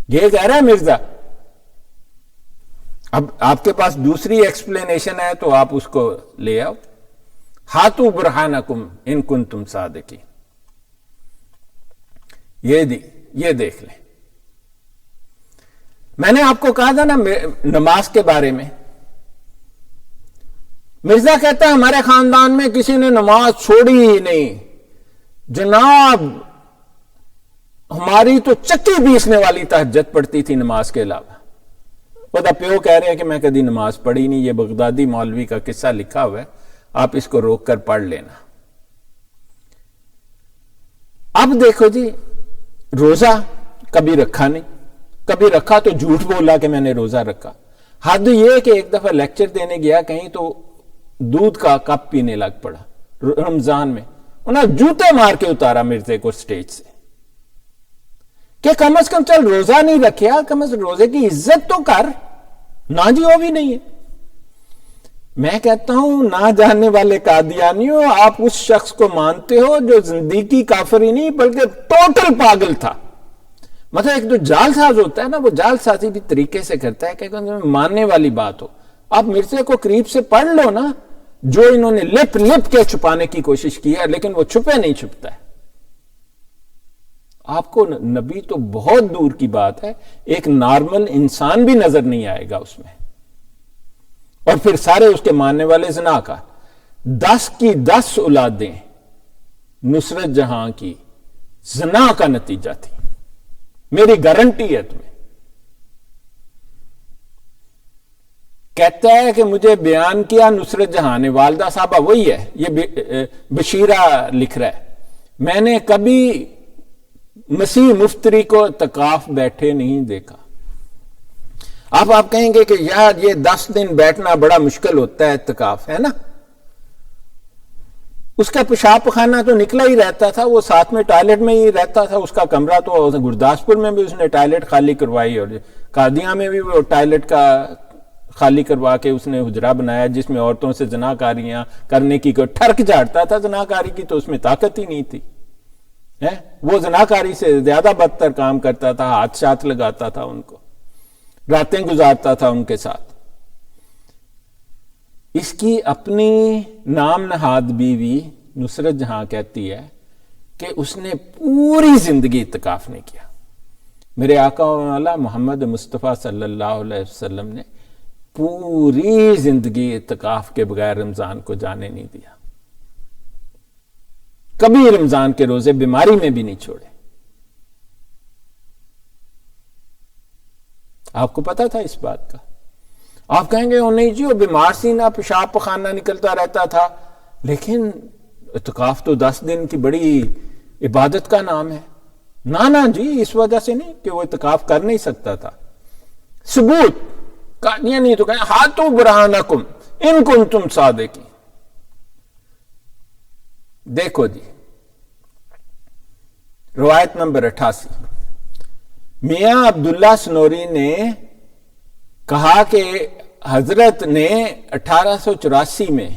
یہ کہہ رہا ہے مرزا. اب آپ کے پاس دوسری ایکسپلینیشن ہے تو آپ اس کو لے آؤ. ہاتھو برہانکم ان کنتم صادقین. یہ دیکھ لیں. میں نے آپ کو کہا تھا نا نماز کے بارے میں. مرزا کہتا ہے ہمارے خاندان میں کسی نے نماز چھوڑی ہی نہیں جناب، ہماری تو چکی پیسنے والی تہجد پڑھتی تھی نماز کے علاوہ. خدا پیو کہہ رہے ہیں کہ میں کبھی نماز پڑھی نہیں. یہ بغدادی مولوی کا قصہ لکھا ہوا ہے، آپ اس کو روک کر پڑھ لینا. اب دیکھو جی، روزہ کبھی رکھا نہیں، کبھی رکھا تو جھوٹ بولا کہ میں نے روزہ رکھا. حد یہ کہ ایک دفعہ لیکچر دینے گیا کہیں تو دودھ کا کپ پینے لگ پڑا رمضان میں. انہوں نے جوتے مار کے اتارا مرزے کو سٹیج سے کہ کم از کم چل روزہ نہیں رکھیا، کم از روزے کی عزت تو کر. نہ جی وہ بھی نہیں ہے. میں کہتا ہوں نہ جاننے والے قادیانیوں، آپ اس شخص کو مانتے ہو جو زندگی کافر ہی نہیں بلکہ ٹوٹل پاگل تھا. مطلب ایک جو جال ساز ہوتا ہے نا، وہ جال سازی بھی طریقے سے کرتا ہے کہ ماننے والی بات ہو. آپ مرزے کو قریب سے پڑھ لو نا، جو انہوں نے لپ کے چھپانے کی کوشش کی ہے لیکن وہ چھپے نہیں چھپتا ہے. آپ کو نبی تو بہت دور کی بات ہے، ایک نارمل انسان بھی نظر نہیں آئے گا اس میں. اور پھر سارے اس کے ماننے والے زنا کا 10 کی 10 اولادیں نصرت جہاں کی زنا کا نتیجہ تھی. میری گارنٹی ہے تمہیں. کہتا ہے کہ مجھے بیان کیا نصرت جہاں نے، والدہ صاحبہ وہی ہے، یہ بشیرہ لکھ رہا ہے. میں نے کبھی مسیح مفتری کو اعتکاف بیٹھے نہیں دیکھا. آپ کہیں گے کہ یار یہ 10 دن بیٹھنا بڑا مشکل ہوتا ہے، اعتکاف ہے نا. اس کا پیشاب پخانہ تو نکلا ہی رہتا تھا، وہ ساتھ میں ٹوائلٹ میں ہی رہتا تھا. اس کا کمرہ تو گرداسپور میں بھی اس نے ٹوائلٹ خالی کروائی اور قادیاں میں بھی وہ ٹوائلٹ کا خالی کروا کے اس نے حجرہ بنایا جس میں عورتوں سے زناکاریاں کرنے کی کوئی ٹھرک جھاڑتا تھا زناکاری کی، تو اس میں طاقت ہی نہیں تھی. وہ زناکاری سے زیادہ بدتر کام کرتا تھا، ہاتھ شاتھ لگاتا تھا ان کو، راتیں گزارتا تھا ان کے ساتھ. اس کی اپنی نام نہاد بیوی نصرت جہاں کہتی ہے کہ اس نے پوری زندگی اعتکاف نہیں کیا. میرے آقا والا محمد مصطفیٰ صلی اللہ علیہ وسلم نے پوری زندگی اعتکاف کے بغیر رمضان کو جانے نہیں دیا. کبھی رمضان کے روزے بیماری میں بھی نہیں چھوڑے. آپ کو پتا تھا اس بات کا؟ آپ کہیں گے نہیں جی وہ بیمار سی نہ، پیشاب پخانہ نکلتا رہتا تھا. لیکن اعتکاف تو 10 دن کی بڑی عبادت کا نام ہے. نہ جی اس وجہ سے نہیں کہ وہ اعتکاف کر نہیں سکتا تھا. ثبوت نہیں تو کہیں ہاتھوں برہانکم ان کنتم صادقین. دیکھو جی روایت نمبر 88، میاں عبداللہ سنوری نے کہا کہ حضرت نے 1884 میں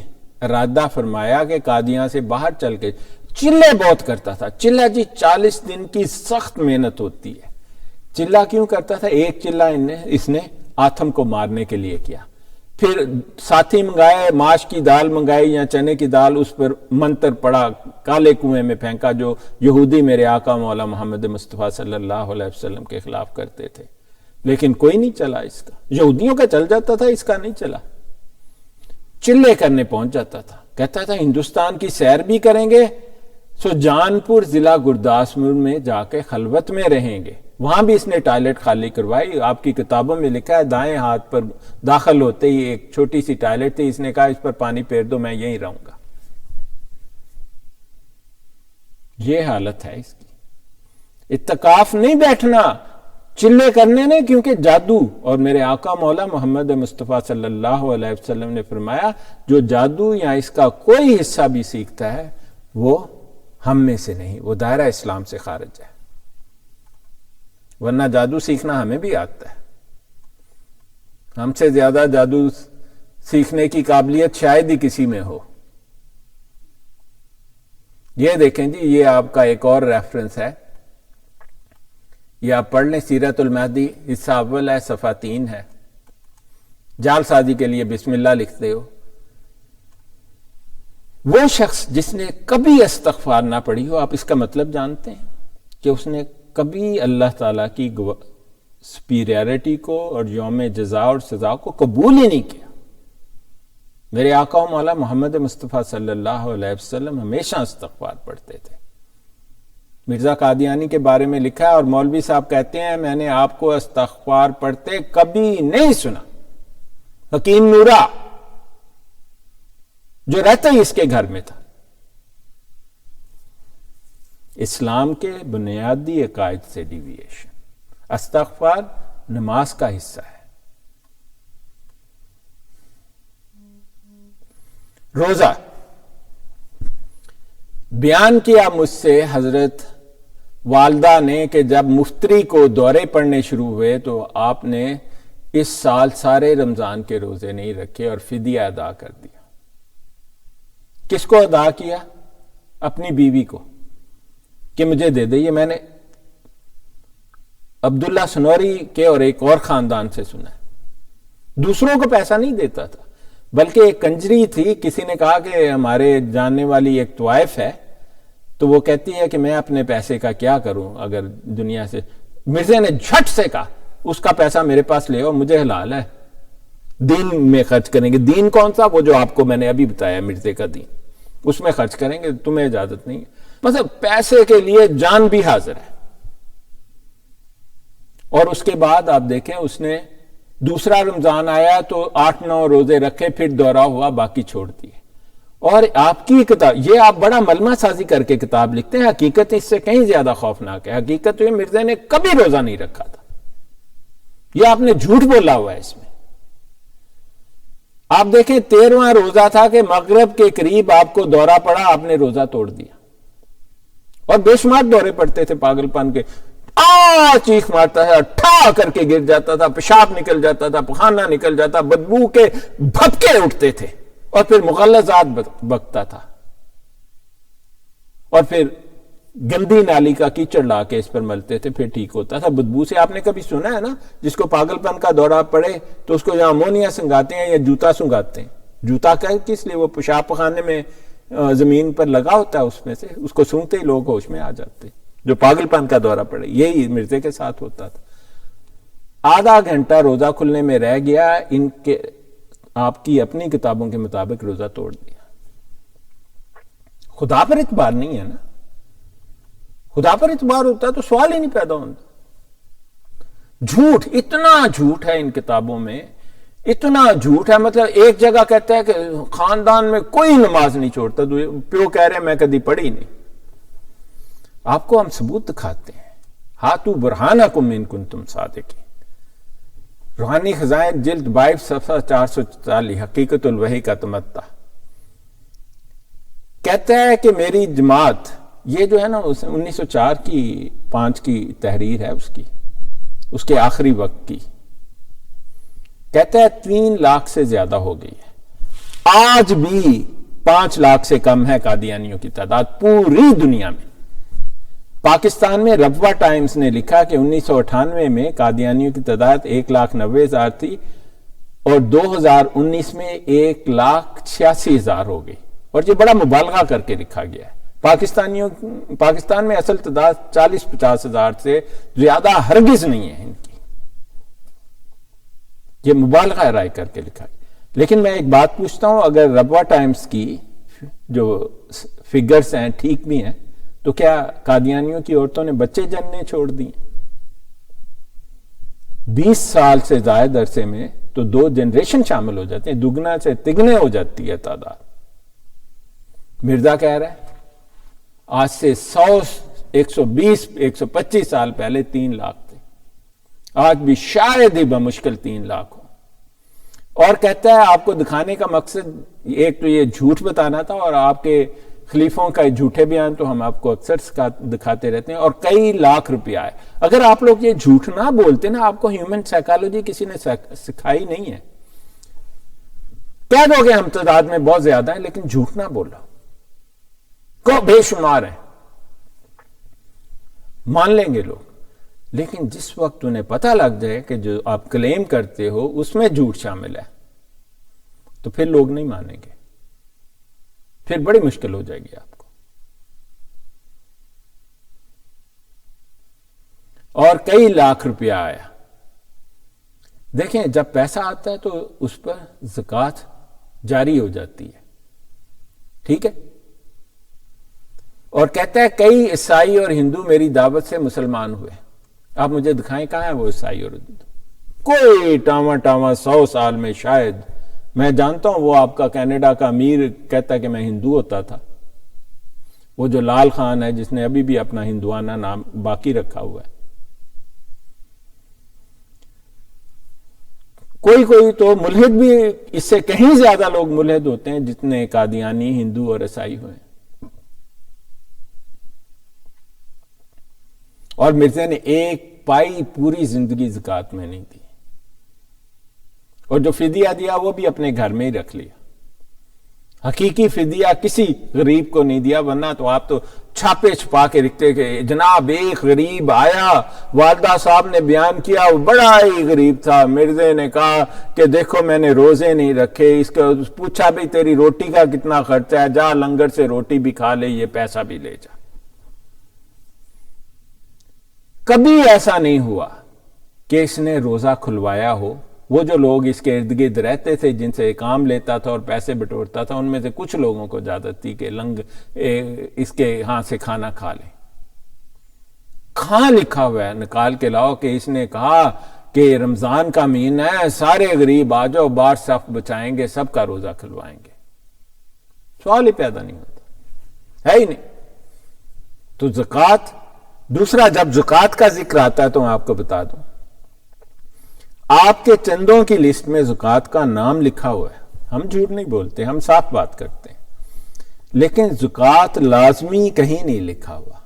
ارادہ فرمایا کہ قادیاں سے باہر چل کے چلے بہت کرتا تھا. چلہ جی 40 دن کی سخت محنت ہوتی ہے. چلہ کیوں کرتا تھا؟ ایک چلہ اس نے آتم کو مارنے کے لیے کیا. پھر ساتھی منگائے، ماش کی دال منگائی یا چنے کی دال، اس پر منتر پڑا، کالے کنویں میں پھینکا جو یہودی میرے آقا مولا محمد مصطفیٰ صلی اللہ علیہ وسلم کے خلاف کرتے تھے. لیکن کوئی نہیں چلا اس کا. یہودیوں کا چل جاتا تھا، اس کا نہیں چلا. چلے کرنے پہنچ جاتا تھا. کہتا تھا ہندوستان کی سیر بھی کریں گے سو جانپور ضلع گرداسپور میں جا کے خلوت میں رہیں گے. وہاں بھی اس نے ٹوائلٹ خالی کروائی. آپ کی کتابوں میں لکھا ہے دائیں ہاتھ پر داخل ہوتے ہی ایک چھوٹی سی ٹوائلٹ تھی. اس نے کہا اس پر پانی پھیر دو، میں یہیں رہوں گا. یہ حالت ہے اس کی. اعتکاف نہیں بیٹھنا، چلے کرنے نے، کیونکہ جادو. اور میرے آقا مولا محمد مصطفیٰ صلی اللہ علیہ وسلم نے فرمایا جو جادو یا اس کا کوئی حصہ بھی سیکھتا ہے وہ ہم میں سے نہیں، وہ دائرہ اسلام سے خارج ہے. ورنہ جادو سیکھنا ہمیں بھی آتا ہے. ہم سے زیادہ جادو سیکھنے کی قابلیت شاید ہی کسی میں ہو. یہ دیکھیں جی، یہ آپ کا ایک اور ریفرنس ہے، یہ آپ پڑھ لیں. سیرت المہدی حصہ اول ہے، صفحہ 3 ہے. جال سازی کے لیے بسم اللہ لکھتے ہو. وہ شخص جس نے کبھی استغفار نہ پڑھی ہو، آپ اس کا مطلب جانتے ہیں کہ اس نے کبھی اللہ تعالیٰ کی سپیریئرٹی کو اور یوم جزا اور سزا کو قبول ہی نہیں کیا. میرے آقا و مولا محمد مصطفیٰ صلی اللہ علیہ وسلم ہمیشہ استغفار پڑھتے تھے. مرزا قادیانی کے بارے میں لکھا ہے اور مولوی صاحب کہتے ہیں میں نے آپ کو استغفار پڑھتے کبھی نہیں سنا. حکیم نورا جو رہتا ہی اس کے گھر میں تھا. اسلام کے بنیادی عقائد سے ڈیویشن. استغفار نماز کا حصہ ہے. روزہ بیان کیا مجھ سے حضرت والدہ نے کہ جب مفتری کو دورے پڑنے شروع ہوئے تو آپ نے اس سال سارے رمضان کے روزے نہیں رکھے اور فدیہ ادا کر دیا. کس کو ادا کیا؟ اپنی بیوی کو کہ مجھے دے دے. یہ میں نے عبداللہ سنوری کے اور ایک اور خاندان سے سنا ہے. دوسروں کو پیسہ نہیں دیتا تھا بلکہ ایک کنجری تھی. کسی نے کہا کہ ہمارے جاننے والی ایک طوائف ہے تو وہ کہتی ہے کہ میں اپنے پیسے کا کیا کروں اگر دنیا سے. مرزا نے جھٹ سے کہا اس کا پیسہ میرے پاس لے آؤ, مجھے حلال ہے, دین میں خرچ کریں گے. دین کون سا؟ وہ جو آپ کو میں نے ابھی بتایا مرزے کا دین, اس میں خرچ کریں گے, تمہیں اجازت نہیں ہے. مطلب پیسے کے لیے جان بھی حاضر ہے. اور اس کے بعد آپ دیکھیں اس نے دوسرا رمضان آیا تو 8-9 روزے رکھے, پھر دورہ ہوا, باقی چھوڑ دیے. اور آپ کی کتاب, یہ آپ بڑا ملمہ سازی کر کے کتاب لکھتے ہیں, حقیقت اس سے کہیں زیادہ خوفناک ہے. حقیقت یہ مرزا نے کبھی روزہ نہیں رکھا تھا. یہ آپ نے جھوٹ بولا ہوا ہے اس میں. آپ دیکھیں 13واں روزہ تھا کہ مغرب کے قریب آپ کو دورہ پڑا, آپ نے روزہ توڑ دیا. اور بے شمار دورے پڑتے تھے پاگل پن کے. چیخ مارتا تھا, ٹھا کر کے گر جاتا تھا, پیشاب نکل جاتا تھا, پخانہ نکل جاتا, بدبو کے بھپکے اٹھتے تھے, اور پھر مغلظات بکتا تھا, اور پھر گندی نالی کا کیچڑ لا کے اس پر ملتے تھے, پھر ٹھیک ہوتا تھا. بدبو سے آپ نے کبھی سنا ہے نا جس کو پاگل پن کا دورہ پڑے تو اس کو یا امونیا سنگاتے ہیں یا جوتا سنگاتے ہیں. جوتا کس لیے؟ وہ پیشاب پخانے میں زمین پر لگا ہوتا ہے, اس میں سے اس کو سونگتے ہی لوگ ہوش میں آ جاتے جو پاگل پن کا دورہ پڑے. یہی مرزے کے ساتھ ہوتا تھا. آدھا گھنٹہ روزہ کھلنے میں رہ گیا, ان کے آپ کی اپنی کتابوں کے مطابق روزہ توڑ دیا. خدا پر اعتبار نہیں ہے نا. خدا پر اعتبار ہوتا تو سوال ہی نہیں پیدا ہوتا. جھوٹ, اتنا جھوٹ ہے ان کتابوں میں, اتنا جھوٹ ہے. مطلب ایک جگہ کہتا ہے کہ خاندان میں کوئی نماز نہیں چھوڑتا, پیو کہہ رہے ہیں میں کبھی پڑھی نہیں. آپ کو ہم ثبوت دکھاتے ہیں. ہاتھو برہانکم ان کنتم صادقین. روحانی خزائن جلد 22 صفحہ 440, حقیقت الوحی کا تمتع. کہتا ہے کہ میری جماعت, یہ جو ہے نا 1904 کی 5 کی تحریر ہے اس کے آخری وقت کی, کہتا ہے 3 لاکھ سے زیادہ ہو گئی ہے. آج بھی 5 لاکھ سے کم ہے قادیانیوں کی تعداد پوری دنیا میں. پاکستان میں ربوہ ٹائمز نے لکھا کہ 1998 میں قادیانیوں کی تعداد 1,90,000 تھی اور 2019 میں 1,86,000 ہو گئی. اور یہ بڑا مبالغہ کر کے لکھا گیا ہے. پاکستان میں اصل تعداد 40-50 ہزار سے زیادہ ہرگز نہیں ہے ان کی. یہ مبالغہ رائے کر کے لکھا ہے. لیکن میں ایک بات پوچھتا ہوں, اگر ربوہ ٹائمز کی جو فگرز ہیں ٹھیک بھی ہیں تو کیا قادیانیوں کی عورتوں نے بچے جننے چھوڑ دیے؟ 20 سال سے زائد عرصے میں تو 2 جنریشن شامل ہو جاتے ہیں, دگنا سے تگنے ہو جاتی ہے تعداد. مرزا کہہ رہا ہے آج سے 120 125 سال پہلے 3 لاکھ تھے, آج بھی شاید ہی بمشکل 3 لاکھ ہو. اور کہتا ہے آپ کو دکھانے کا مقصد ایک تو یہ جھوٹ بتانا تھا, اور آپ کے خلیفوں کا جھوٹے بیان تو ہم آپ کو اکثر دکھاتے رہتے ہیں, اور کئی لاکھ روپیہ آئے. اگر آپ لوگ یہ جھوٹ نہ بولتے نا, آپ کو ہیومن سائیکالوجی کسی نے سکھائی نہیں ہے, کہہ دو گے ہم تعداد میں بہت زیادہ ہیں لیکن جھوٹ نہ بولو, کو بے شمار ہیں, مان لیں گے لوگ. لیکن جس وقت انہیں پتہ لگ جائے کہ جو آپ کلیم کرتے ہو اس میں جھوٹ شامل ہے تو پھر لوگ نہیں مانیں گے, پھر بڑی مشکل ہو جائے گی آپ کو. اور کئی لاکھ روپیہ آیا. دیکھیں جب پیسہ آتا ہے تو اس پر زکوٰۃ جاری ہو جاتی ہے. ٹھیک ہے. اور کہتا ہے کئی عیسائی اور ہندو میری دعوت سے مسلمان ہوئے. آپ مجھے دکھائیں کہاں ہے وہ عیسائی اور ہندو؟ کوئی ٹاما 100 سال میں شاید. میں جانتا ہوں وہ آپ کا کینیڈا کا امیر کہتا ہے کہ میں ہندو ہوتا تھا، وہ جو لال خان ہے جس نے ابھی بھی اپنا ہندوانہ نام باقی رکھا ہوا ہے. کوئی تو ملحد بھی، اس سے کہیں زیادہ لوگ ملحد ہوتے ہیں جتنے قادیانی ہندو اور عیسائی ہوئے. اور مرزا نے ایک پائی پوری زندگی زکوٰۃ میں نہیں دی، اور جو فدیہ دیا وہ بھی اپنے گھر میں ہی رکھ لیا. حقیقی فدیہ کسی غریب کو نہیں دیا، ورنہ تو آپ تو چھاپے چھپا کے رکھتے کہ جناب ایک غریب آیا، والدہ صاحب نے بیان کیا وہ بڑا ہی غریب تھا، مرزا نے کہا کہ دیکھو میں نے روزے نہیں رکھے، اس کو پوچھا بھی تیری روٹی کا کتنا خرچہ ہے، جا لنگر سے روٹی بھی کھا لے، یہ پیسہ بھی لے جا. کبھی ایسا نہیں ہوا کہ اس نے روزہ کھلوایا ہو. وہ جو لوگ اس کے ارد گرد رہتے تھے جن سے کام لیتا تھا اور پیسے بٹورتا تھا، ان میں سے کچھ لوگوں کو اجازت تھی کہ اس کے ہاں سے کھانا کھا لیں. کہاں لکھا ہوا ہے نکال کے لاؤ کہ اس نے کہا کہ رمضان کا مہینہ ہے، سارے غریب آ جاؤ، باہر صف بچائیں گے، سب کا روزہ کھلوائیں گے؟ سوال ہی پیدا نہیں ہوتا ہے ہی نہیں. تو زکوٰۃ. دوسرا، جب زکوٰۃ کا ذکر آتا ہے تو میں آپ کو بتا دوں، آپ کے چندوں کی لسٹ میں زکوٰۃ کا نام لکھا ہوا ہے. ہم جھوٹ نہیں بولتے، ہم صاف بات کرتے ہیں. لیکن زکوٰۃ لازمی کہیں نہیں لکھا ہوا.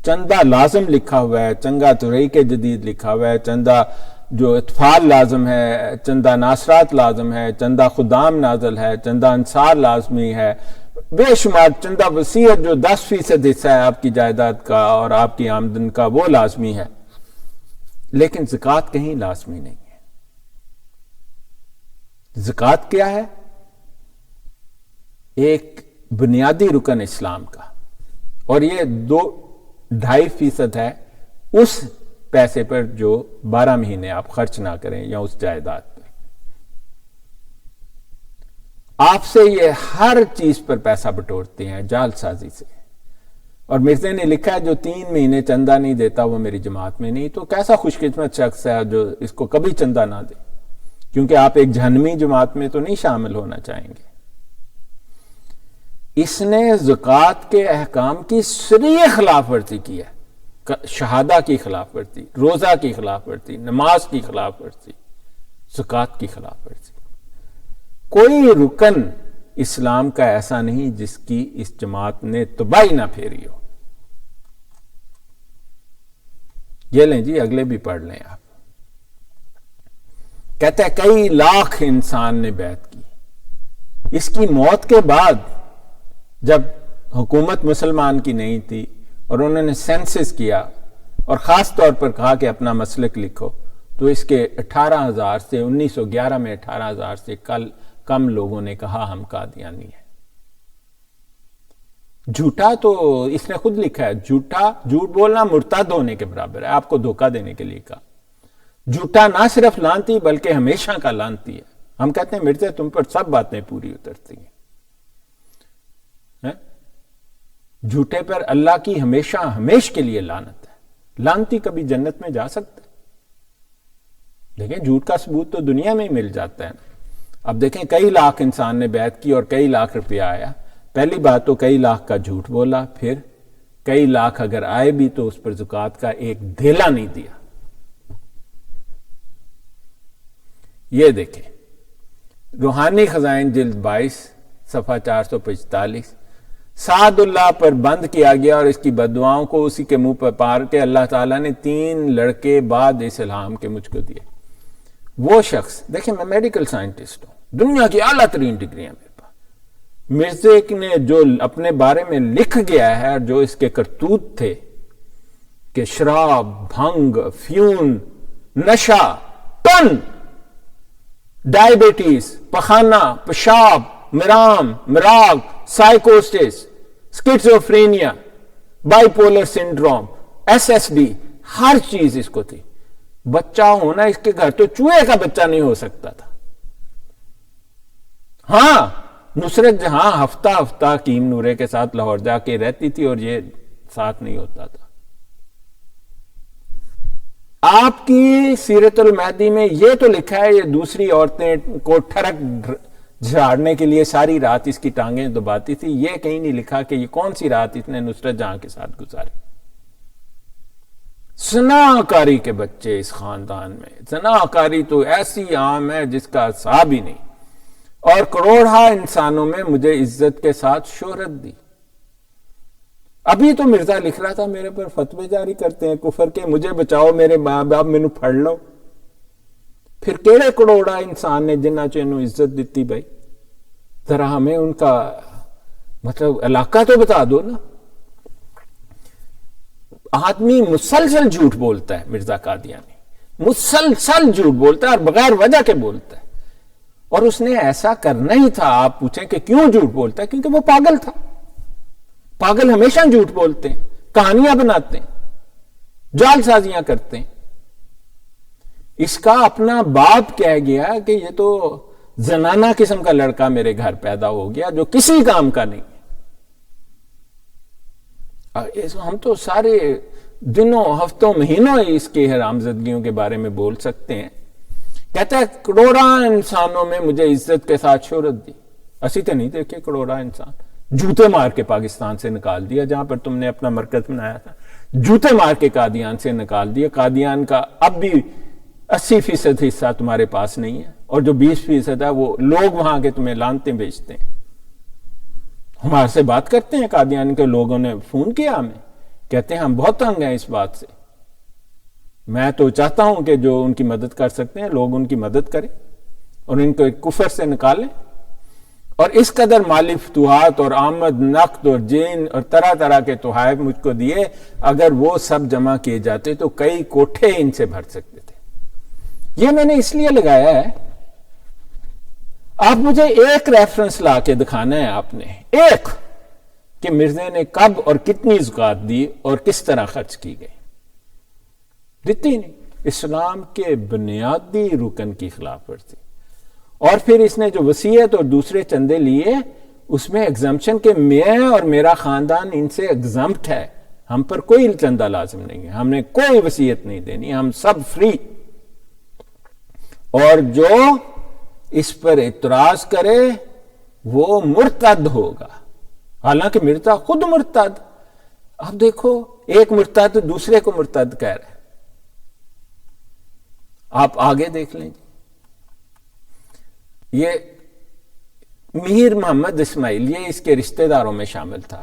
چندہ لازم لکھا ہوا ہے، چندہ تحریک جدید لکھا ہوا ہے، چندہ جو اطفال لازم ہے، چندہ ناصرات لازم ہے، چندہ خدام نازل ہے، چندہ انصار لازمی ہے، بے شمار چندہ وصیت جو 10% حصہ ہے آپ کی جائیداد کا اور آپ کی آمدن کا وہ لازمی ہے. لیکن زکوٰۃ کہیں لازمی نہیں ہے. زکوٰۃ کیا ہے؟ ایک بنیادی رکن اسلام کا، اور یہ 2.5% ہے اس پیسے پر جو 12 مہینے آپ خرچ نہ کریں یا اس جائیداد پر. آپ سے یہ ہر چیز پر پیسہ بٹورتے ہیں جعل سازی سے. اور مرزا نے لکھا ہے جو 3 مہینے چندہ نہیں دیتا وہ میری جماعت میں نہیں. تو کیسا خوش قسمت شخص ہے جو اس کو کبھی چندہ نہ دے، کیونکہ آپ ایک جہنمی جماعت میں تو نہیں شامل ہونا چاہیں گے. اس نے زکوٰۃ کے احکام کی صریح خلاف ورزی کی ہے. شہادہ کی خلاف ورزی، روزہ کی خلاف ورزی، نماز کی خلاف ورزی، زکوٰۃ کی خلاف ورزی. کوئی رکن اسلام کا ایسا نہیں جس کی اس جماعت نے تباہی نہ پھیری ہو. یہ لیں جی، اگلے بھی پڑھ لیں آپ. کہتے ہیں کئی لاکھ انسان نے بیعت کی. اس کی موت کے بعد جب حکومت مسلمان کی نہیں تھی اور انہوں نے سینسس کیا اور خاص طور پر کہا کہ اپنا مسلک لکھو، تو اس کے 18,000 سے 1911 میں 18,000 سے کم لوگوں نے کہا ہم قادیانی ہیں. جھوٹا تو اس نے خود لکھا ہے، جھوٹ بولنا مرتد ہونے کے برابر ہے. آپ کو دھوکہ دینے کے لیے کہا. جھوٹا نہ صرف لانتی بلکہ ہمیشہ کا لانتی ہے. ہم کہتے ہیں مرزا تم پر سب باتیں پوری اترتی ہیں. جھوٹے پر اللہ کی ہمیشہ کے لیے لعنت ہے. لانتی کبھی جنت میں جا سکتا ہے؟ دیکھیں جھوٹ کا ثبوت تو دنیا میں ہی مل جاتا ہے. اب دیکھیں کئی لاکھ انسان نے بیعت کی اور کئی لاکھ روپیہ آیا. پہلی بات تو کئی لاکھ کا جھوٹ بولا، پھر کئی لاکھ اگر آئے بھی تو اس پر زکوٰۃ کا ایک دھیلا نہیں دیا. یہ دیکھیں روحانی خزائن جلد 22 صفحہ 445. سعد اللہ پر بند کیا گیا اور اس کی بددعاؤں کو اسی کے منہ پر پار کے اللہ تعالیٰ نے 3 لڑکے بعد اس الہام کے مجھ کو دیے. وہ شخص، دیکھیں میں میڈیکل سائنٹسٹ ہوں، دنیا کی اعلیٰ ترین ڈگریاں میرے پاس. مرزا نے جو اپنے بارے میں لکھ گیا ہے اور جو اس کے کرتوت تھے کہ شراب، بھنگ، فیون، نشہ، ٹن، ڈائبٹیز، پخانہ، پیشاب، مرام، مراغ، سائیکوسٹس، سکیزوفرینیا، بائی پولر سنڈروم، SSD، ہر چیز اس کو تھی. بچہ ہونا اس کے گھر تو چوہے کا بچہ نہیں ہو سکتا تھا. ہاں نصرت جہاں ہفتہ ہفتہ حکیم نورے کے ساتھ لاہور جا کے رہتی تھی اور یہ ساتھ نہیں ہوتا تھا. آپ کی سیرت المہدی میں یہ تو لکھا ہے یہ دوسری عورتیں کو ٹھڑک جھاڑنے کے لیے ساری رات اس کی ٹانگیں دباتی تھی. یہ کہیں نہیں لکھا کہ یہ کون سی رات اس نے نصرت جہاں کے ساتھ گزاری. زناکاری کے بچے اس خاندان میں. زناکاری تو ایسی عام ہے جس کا حساب ہی نہیں. اور کروڑہا انسانوں میں مجھے عزت کے ساتھ شہرت دی. ابھی تو مرزا لکھ رہا تھا میرے پر فتوے جاری کرتے ہیں کفر کے, مجھے بچاؤ میرے ماں باپ مینو پھڑ لو. پھر کیڑے کروڑا انسان نے جنہ چینو عزت دیتی بھائی, ذرا ہمیں ان کا مطلب علاقہ تو بتا دو نا. آدمی مسلسل جھوٹ بولتا ہے مرزا قادیانی, مسلسل جھوٹ بولتا ہے اور بغیر وجہ کے بولتا ہے. اور اس نے ایسا کرنا ہی تھا. آپ پوچھیں کہ کیوں جھوٹ بولتا ہے؟ کیونکہ وہ پاگل تھا. پاگل ہمیشہ جھوٹ بولتے ہیں, کہانیاں بناتے ہیں, جال سازیاں کرتے ہیں. اس کا اپنا باپ کہہ گیا کہ یہ تو زنانہ قسم کا لڑکا میرے گھر پیدا ہو گیا جو کسی کام کا نہیں. ہم تو سارے دنوں ہفتوں مہینوں اس کی حرامزدگیوں کے بارے میں بول سکتے ہیں. کہتا ہے کروڑا انسانوں میں مجھے عزت کے ساتھ شہرت دی. اسی تو نہیں دیکھے کروڑا انسان. جوتے مار کے پاکستان سے نکال دیا جہاں پر تم نے اپنا مرکز بنایا تھا. جوتے مار کے قادیان سے نکال دیا. قادیان کا اب بھی 80% حصہ تمہارے پاس نہیں ہے, اور جو 20% ہے وہ لوگ وہاں کے تمہیں لانتے بیچتے ہیں. ہمارے سے بات کرتے ہیں قادیان کے لوگوں نے فون کیا ہمیں, کہتے ہیں ہم بہت تنگ ہیں اس بات سے. میں تو چاہتا ہوں کہ جو ان کی مدد کر سکتے ہیں لوگ ان کی مدد کریں اور ان کو ایک کفر سے نکالیں. اور اس قدر مالی فتوحات اور آمد نقد اور جین اور طرح طرح کے تحائف مجھ کو دیے, اگر وہ سب جمع کیے جاتے تو کئی کوٹھے ان سے بھر سکتے تھے. یہ میں نے اس لیے لگایا ہے, آپ مجھے ایک ریفرنس لا کے دکھانا ہے آپ نے, ایک, کہ مرزے نے کب اور کتنی زکات دی اور کس طرح خرچ کی گئی. دیتی نہیں. اسلام کے بنیادی رکن کی خلاف ورزی. اور پھر اس نے جو وصیت اور دوسرے چندے لیے اس میں ایگزمپشن کہ میں اور میرا خاندان ان سے ایگزمپٹ ہے, ہم پر کوئی چندہ لازم نہیں ہے, ہم نے کوئی وصیت نہیں دینی, ہم سب فری. اور جو اس پر اعتراض کرے وہ مرتد ہوگا. حالانکہ مرزا خود مرتد. اب دیکھو ایک مرتد دوسرے کو مرتد کہہ رہے. آپ آگے دیکھ لیں. یہ میر محمد اسماعیل یہ اس کے رشتہ داروں میں شامل تھا.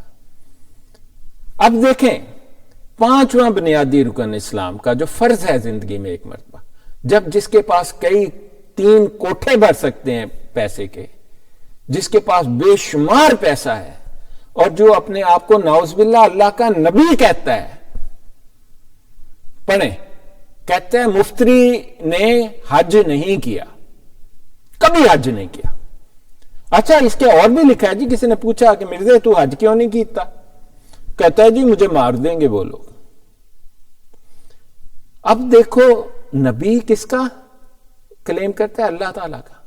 اب دیکھیں 5واں بنیادی رکن اسلام کا جو فرض ہے زندگی میں ایک مرتبہ, جب جس کے پاس کئی 3 کوٹھے بھر سکتے ہیں پیسے کے, جس کے پاس بے شمار پیسہ ہے, اور جو اپنے آپ کو نعوذ باللہ اللہ کا نبی کہتا ہے. پڑھیں, کہتا ہے مفتری نے حج نہیں کیا, کبھی حج نہیں کیا. اچھا اس کے اور بھی لکھا ہے جی, کسی نے پوچھا کہ مرزا تو حج کیوں نہیں کیتا؟ کہتا ہے جی مجھے مار دیں گے وہ لوگ. اب دیکھو نبی کس کا کلیم کرتا ہے؟ اللہ تعالیٰ کا.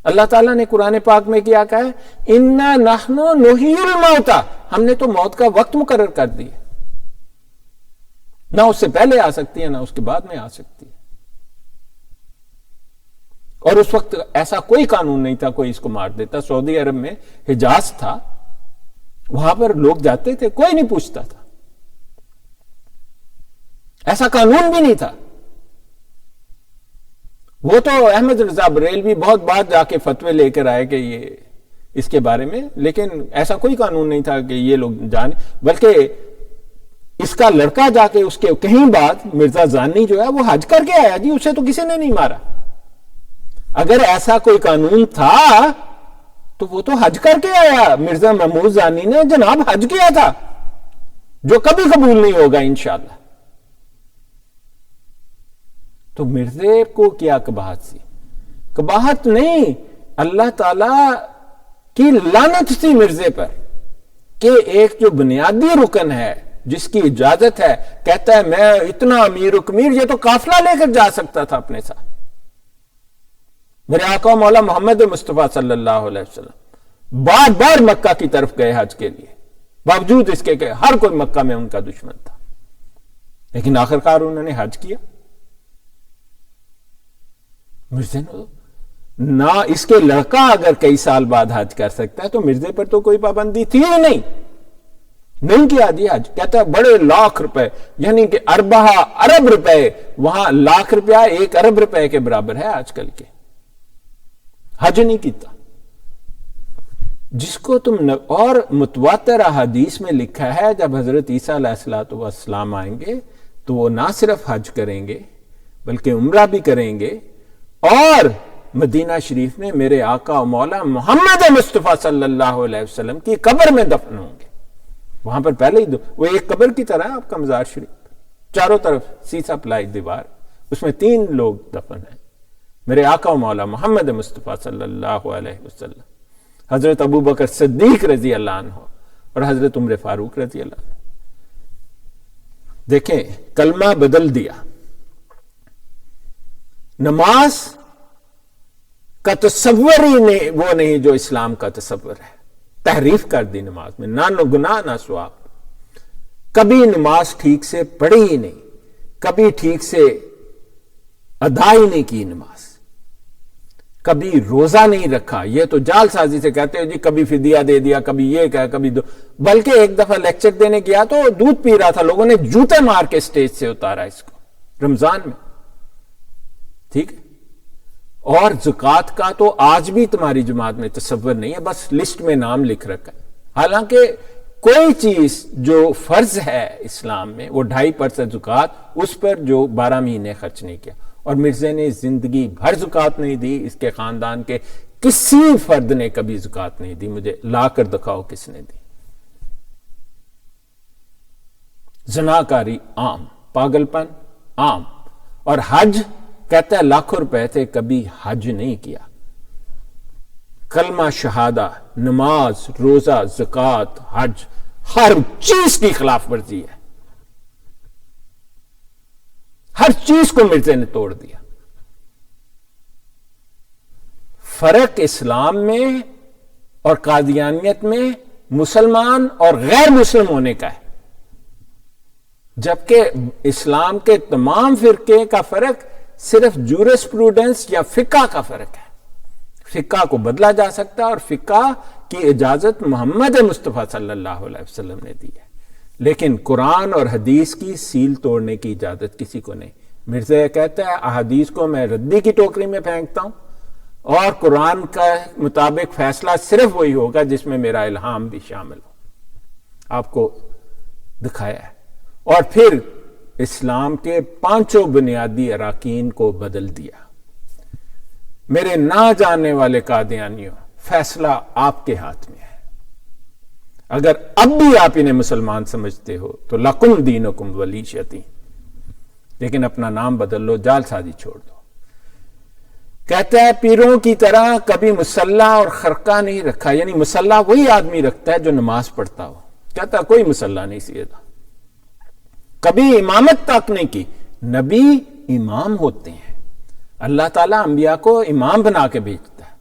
اللہ تعالیٰ نے قرآن پاک میں کیا کہا ہے, اِنَّا نَحْنُ نُحْيِي الْمَوْتَى, ہم نے تو موت کا وقت مقرر کر دیا, نہ اس سے پہلے آ سکتی ہے نہ اس کے بعد میں آ سکتی ہے. اور اس وقت ایسا کوئی قانون نہیں تھا کوئی اس کو مار دیتا. سعودی عرب میں حجاز تھا, وہاں پر لوگ جاتے تھے, کوئی نہیں پوچھتا تھا, ایسا قانون بھی نہیں تھا. وہ تو احمد رضا بریلوی بہت بعد جا کے فتوے لے کر آئے کہ یہ اس کے بارے میں, لیکن ایسا کوئی قانون نہیں تھا کہ یہ لوگ جانے. بلکہ اس کا لڑکا جا کے اس کے کہیں بعد مرزا زانی جو ہے وہ حج کر کے آیا جی, اسے تو کسی نے نہیں مارا. اگر ایسا کوئی قانون تھا تو وہ تو حج کر کے آیا. مرزا محمود زانی نے جناب حج کیا تھا, جو کبھی قبول نہیں ہوگا انشاءاللہ. تو مرزے کو کیا قباحت سی؟ قباحت نہیں, اللہ تعالی کی لعنت تھی مرزے پر کہ ایک جو بنیادی رکن ہے جس کی اجازت ہے، کہتا ہے میں اتنا امیر و کمیر، یہ تو قافلہ لے کر جا سکتا تھا اپنے ساتھ۔ میرے آقا و مولا محمد مصطفیٰ صلی اللہ علیہ وسلم بار بار مکہ کی طرف گئے حج کے لیے، باوجود اس کے کہ ہر کوئی مکہ میں ان کا دشمن تھا، لیکن آخرکار انہوں نے حج کیا۔ مرزے نہ اس کے لڑکا اگر کئی سال بعد حج کر سکتا ہے تو مرزے پر تو کوئی پابندی تھی ہی نہیں کیا جی حج۔ کہتا ہے بڑے لاکھ روپے، یعنی کہ ارب روپے، وہاں لاکھ روپیہ 1 ارب روپے کے برابر ہے آج کل کے، حج نہیں کیتا۔ جس کو تم اور متواتر احادیث میں لکھا ہے جب حضرت عیسیٰ علیہ السلام آئیں گے تو وہ نہ صرف حج کریں گے بلکہ عمرہ بھی کریں گے، اور مدینہ شریف میں میرے آقا و مولا محمد مصطفیٰ صلی اللہ علیہ وسلم کی قبر میں دفن ہوں گے۔ وہاں پر پہلے ہی وہ ایک قبر کی طرح آپ کا مزار شریف، چاروں طرف سیسا پلائی دیوار، اس میں 3 لوگ دفن ہیں، میرے آقا و مولا محمد مصطفیٰ صلی اللہ علیہ وسلم، حضرت ابو بکر صدیق رضی اللہ عنہ اور حضرت عمر فاروق رضی اللہ عنہ۔ دیکھیں کلمہ بدل دیا، نماز کا تصور ہی وہ نہیں جو اسلام کا تصور ہے، تحریف کر دی نماز میں، نہ گناہ نہ ثواب۔ کبھی نماز ٹھیک سے پڑھی ہی نہیں، کبھی ٹھیک سے ادا ہی نہیں کی نماز، کبھی روزہ نہیں رکھا، یہ تو جال سازی سے کہتے ہیں جی کبھی فدیہ دے دیا، کبھی یہ کہا، کبھی بلکہ ایک دفعہ لیکچر دینے گیا تو دودھ پی رہا تھا، لوگوں نے جوتے مار کے سٹیج سے اتارا اس کو رمضان میں، ٹھیک ہے۔ اور زکوٰۃ کا تو آج بھی تمہاری جماعت میں تصور نہیں ہے، بس لسٹ میں نام لکھ رکھا ہے، حالانکہ کوئی چیز جو فرض ہے اسلام میں وہ 2.5% زکوٰۃ، اس پر جو 12 مہینے خرچ نہیں کیا، اور مرزے نے زندگی بھر زکوٰۃ نہیں دی، اس کے خاندان کے کسی فرد نے کبھی زکوٰۃ نہیں دی، مجھے لا کر دکھاؤ کس نے دی۔ زناکاری عام، پاگل پن عام، اور حج کہتا ہے لاکھوں روپے تھے کبھی حج نہیں کیا۔ کلمہ شہادہ، نماز، روزہ، زکوٰۃ، حج، ہر چیز کی خلاف ورزی ہے، ہر چیز کو مرزے نے توڑ دیا۔ فرق اسلام میں اور قادیانیت میں مسلمان اور غیر مسلم ہونے کا ہے، جبکہ اسلام کے تمام فرقے کا فرق صرف جورسپروڈنس یا فقہ کا فرق ہے۔ فقہ کو بدلا جا سکتا ہے اور فقہ کی اجازت محمد مصطفیٰ صلی اللہ علیہ وسلم نے دی ہے، لیکن قرآن اور حدیث کی سیل توڑنے کی اجازت کسی کو نہیں۔ مرزا کہتا ہے احادیث کو میں ردی کی ٹوکری میں پھینکتا ہوں، اور قرآن کا مطابق فیصلہ صرف وہی ہوگا جس میں میرا الہام بھی شامل ہو۔ آپ کو دکھایا ہے، اور پھر اسلام کے 5 بنیادی اراکین کو بدل دیا۔ میرے نہ جاننے والے قادیانیوں، فیصلہ آپ کے ہاتھ میں ہے، اگر اب بھی آپ انہیں مسلمان سمجھتے ہو تو لکم دینکم ولی دین، لیکن اپنا نام بدل لو، جال سازی چھوڑ دو۔ کہتا ہے پیروں کی طرح کبھی مصلی اور خرقہ نہیں رکھا، یعنی مصلی وہی آدمی رکھتا ہے جو نماز پڑھتا ہو، کہتا ہے کوئی مصلی نہیں سیدھا، کبھی امامت تک نہیں کی۔ نبی امام ہوتے ہیں، اللہ تعالیٰ انبیاء کو امام بنا کے بھیجتا ہے،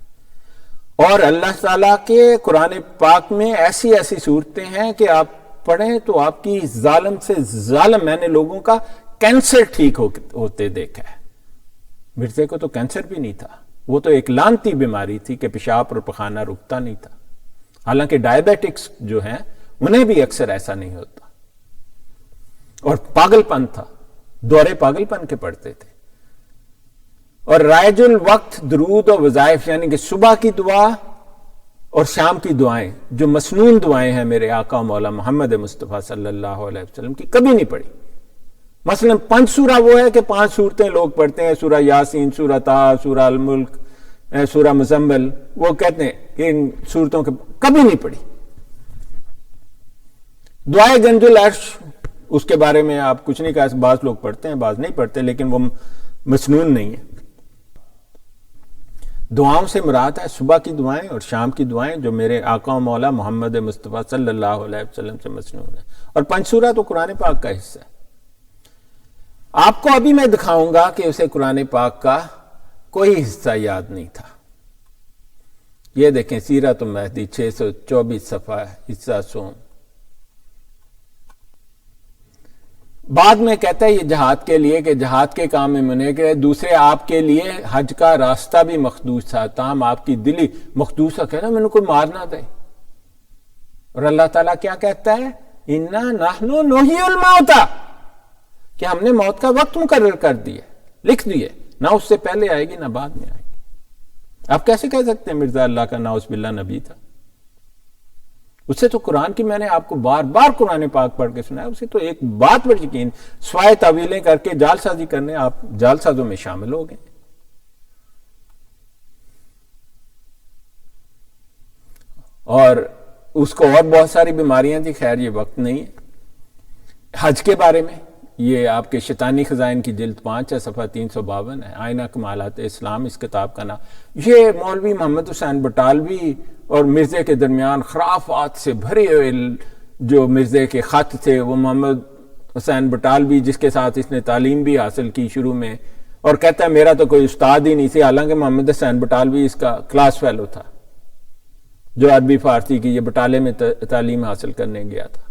اور اللہ تعالیٰ کے قرآن پاک میں ایسی ایسی صورتیں ہیں کہ آپ پڑھیں تو آپ کی ظالم سے ظالم، میں نے لوگوں کا کینسر ٹھیک ہوتے دیکھا ہے۔ مرزے کو تو کینسر بھی نہیں تھا، وہ تو ایک لعنتی بیماری تھی کہ پیشاب اور پخانہ رکتا نہیں تھا، حالانکہ ڈائبیٹکس جو ہیں انہیں بھی اکثر ایسا نہیں ہوتا، اور پاگل پن تھا، دورے پاگل پن کے پڑھتے تھے۔ اور رائج الوقت درود و وظائف، یعنی کہ صبح کی دعا اور شام کی دعائیں جو مسنون دعائیں ہیں میرے آقا و مولا محمد مصطفیٰ صلی اللہ علیہ وسلم کی، کبھی نہیں پڑھی۔ مثلا 5 سورہ وہ ہے کہ 5 سورتیں لوگ پڑھتے ہیں، سورہ یاسین، سورہ طٰہٰ، سورہ الملک، سورہ مزمل، وہ کہتے ہیں کہ ان سورتوں کے کبھی نہیں پڑھی۔ دعائے گنج العرش، اس کے بارے میں آپ کچھ نہیں کہا، بعض لوگ پڑھتے ہیں بعض نہیں پڑھتے، لیکن وہ مسنون نہیں ہے۔ دعاؤں سے مراد ہے صبح کی دعائیں اور شام کی دعائیں جو میرے آقا و مولا محمد مصطفیٰ صلی اللہ علیہ وسلم سے مسنون ہے، اور 5 سورہ تو قرآن پاک کا حصہ ہے۔ آپ کو ابھی میں دکھاؤں گا کہ اسے قرآن پاک کا کوئی حصہ یاد نہیں تھا۔ یہ دیکھیں سیرت المہدی 624 صفحہ حصہ سوم۔ بعد میں کہتا ہے یہ جہاد کے لیے کہ جہاد کے کام میں منع کرے، دوسرے آپ کے لیے حج کا راستہ بھی مخدوش تھا، تاہم آپ کی دلی مخدوش ہے، کہنا میں نے کوئی مار نہ دے۔ اور اللہ تعالیٰ کیا کہتا ہے؟ اِنَّا نَحْنُ نُحْيِي الْمَوْتَى، کہ ہم نے موت کا وقت مقرر کر دیا، لکھ دیے، نہ اس سے پہلے آئے گی نہ بعد میں آئے گی۔ آپ کیسے کہہ سکتے ہیں مرزا اللہ کا ناؤذ باللہ نبی تھا؟ اسے تو قرآن کی میں نے آپ کو بار بار قرآن پاک پڑھ کے سنایا، اسے تو ایک بات پر یقین، سوائے تعویلیں کر کے جال سازی کرنے آپ جال سازوں میں شامل ہو گئے۔ اور اس کو اور بہت ساری بیماریاں تھی، خیر یہ وقت نہیں ہے۔ حج کے بارے میں یہ آپ کے شیطانی خزائن کی جلد 5 ہے، صفحہ 352 ہے، آئینہ کمالات اسلام اس کتاب کا نام۔ یہ مولوی محمد حسین بٹالوی اور مرزے کے درمیان خرافات سے بھرے ہوئے جو مرزے کے خط تھے، وہ محمد حسین بٹالوی جس کے ساتھ اس نے تعلیم بھی حاصل کی شروع میں، اور کہتا ہے میرا تو کوئی استاد ہی نہیں تھی، حالانکہ محمد حسین بٹالوی اس کا کلاس فیلو تھا جو عربی فارسی کی یہ بٹالے میں تعلیم حاصل کرنے گیا تھا،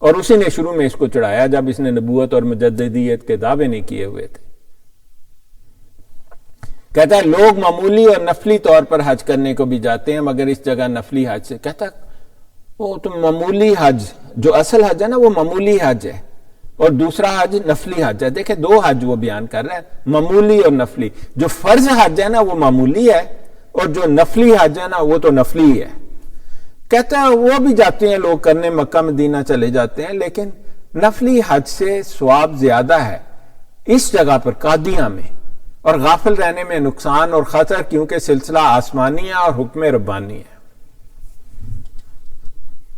اور اسی نے شروع میں اس کو چڑھایا جب اس نے نبوت اور مجددیت کے دعوے نہیں کیے ہوئے تھے۔ کہتا ہے لوگ معمولی اور نفلی طور پر حج کرنے کو بھی جاتے ہیں، مگر اس جگہ نفلی حج سے، کہتا ہے وہ تو معمولی حج، جو اصل حج ہے نا وہ معمولی حج ہے، اور دوسرا حج نفلی حج ہے۔ دیکھیں 2 حج وہ بیان کر رہا ہے، معمولی اور نفلی۔ جو فرض حج ہے نا وہ معمولی ہے، اور جو نفلی حج ہے نا وہ تو نفلی ہے۔ کہتا ہے وہ بھی جاتے ہیں لوگ کرنے، مکہ مدینہ چلے جاتے ہیں، لیکن نفلی حج سے ثواب زیادہ ہے اس جگہ پر قادیاں میں، اور غافل رہنے میں نقصان اور خطر، کیونکہ سلسلہ آسمانی ہے اور حکم ربانی ہے۔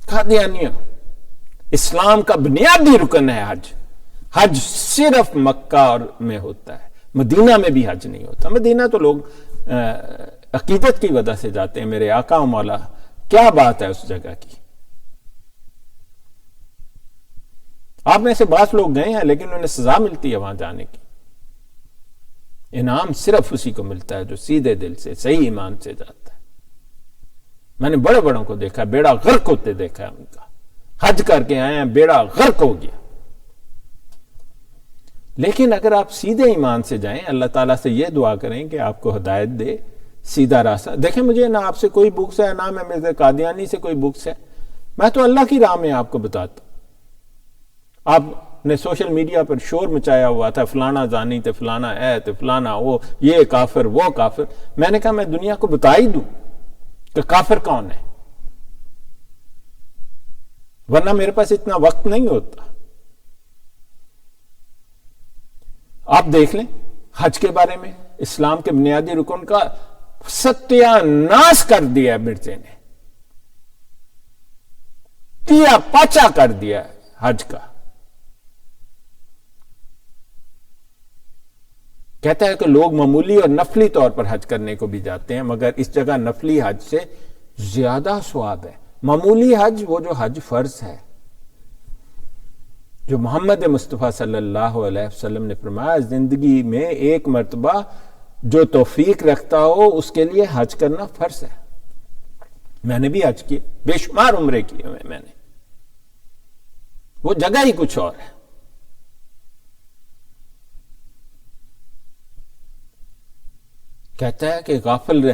قادیانیوں، اسلام کا بنیادی رکن ہے حج۔ حج صرف مکہ میں ہوتا ہے، مدینہ میں بھی حج نہیں ہوتا۔ مدینہ تو لوگ عقیدت کی وجہ سے جاتے ہیں، میرے آقا و مولا کیا بات ہے اس جگہ کی۔ آپ میں سے بعض لوگ گئے ہیں لیکن انہیں سزا ملتی ہے وہاں جانے کی۔ انعام صرف اسی کو ملتا ہے جو سیدھے دل سے صحیح ایمان سے جاتا ہے۔ میں نے بڑے بڑوں کو دیکھا، بیڑا غرق ہوتے دیکھا ہے ان کا، حج کر کے آئے ہیں بیڑا غرق ہو گیا۔ لیکن اگر آپ سیدھے ایمان سے جائیں، اللہ تعالیٰ سے یہ دعا کریں کہ آپ کو ہدایت دے، سیدھا راستہ۔ دیکھیں مجھے نہ آپ سے کوئی بکس ہے، نہ میں مرزا قادیانی سے کوئی بکس ہے، میں تو اللہ کی راہ میں آپ کو بتاتا ہوں۔ آپ نے سوشل میڈیا پر شور مچایا ہوا تھا، فلانا زانی تھے، فلانا تھے، فلانا وہ، یہ کافر وہ کافر۔ میں نے کہا میں دنیا کو بتا ہی دوں کہ کافر کون ہے، ورنہ میرے پاس اتنا وقت نہیں ہوتا۔ آپ دیکھ لیں حج کے بارے میں اسلام کے بنیادی رکن کا ستیہ ناش کر دیا مرزے نے، تیا پاچا کر دیا حج کا۔ کہتا ہے کہ لوگ معمولی اور نفلی طور پر حج کرنے کو بھی جاتے ہیں، مگر اس جگہ نفلی حج سے زیادہ ثواب ہے۔ معمولی حج وہ جو حج فرض ہے، جو محمد مصطفیٰ صلی اللہ علیہ وسلم نے فرمایا زندگی میں ایک مرتبہ جو توفیق رکھتا ہو اس کے لیے حج کرنا فرض ہے۔ میں نے بھی حج کیے، بے شمار عمرے کیے ہوئے میں نے، وہ جگہ ہی کچھ اور ہے۔ کہتا ہے کہ غافل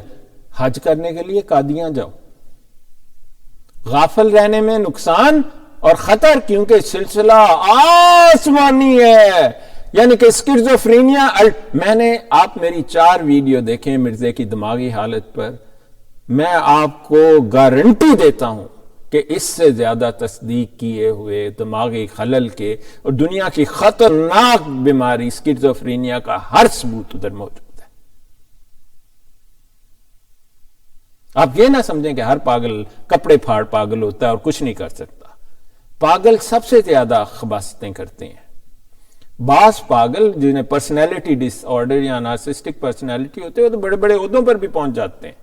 حج کرنے کے لیے قادیاں جاؤ، غافل رہنے میں نقصان اور خطر، کیونکہ سلسلہ آسمانی ہے، یعنی کہ اسکیزوفرینیا۔ میں نے، آپ میری 4 ویڈیو دیکھیں مرزے کی دماغی حالت پر، میں آپ کو گارنٹی دیتا ہوں کہ اس سے زیادہ تصدیق کیے ہوئے دماغی خلل کے اور دنیا کی خطرناک بیماری اسکیزوفرینیا کا ہر ثبوت ادھر موجود ہے۔ آپ یہ نہ سمجھیں کہ ہر پاگل کپڑے پھاڑ پاگل ہوتا ہے اور کچھ نہیں کر سکتا۔ پاگل سب سے زیادہ خباثتیں کرتے ہیں۔ بعض پاگل جنہیں پرسنالٹی ڈس آرڈر یا نارسسٹک پرسنالٹی ہوتے ہیں وہ تو بڑے بڑے عہدوں پر بھی پہنچ جاتے ہیں.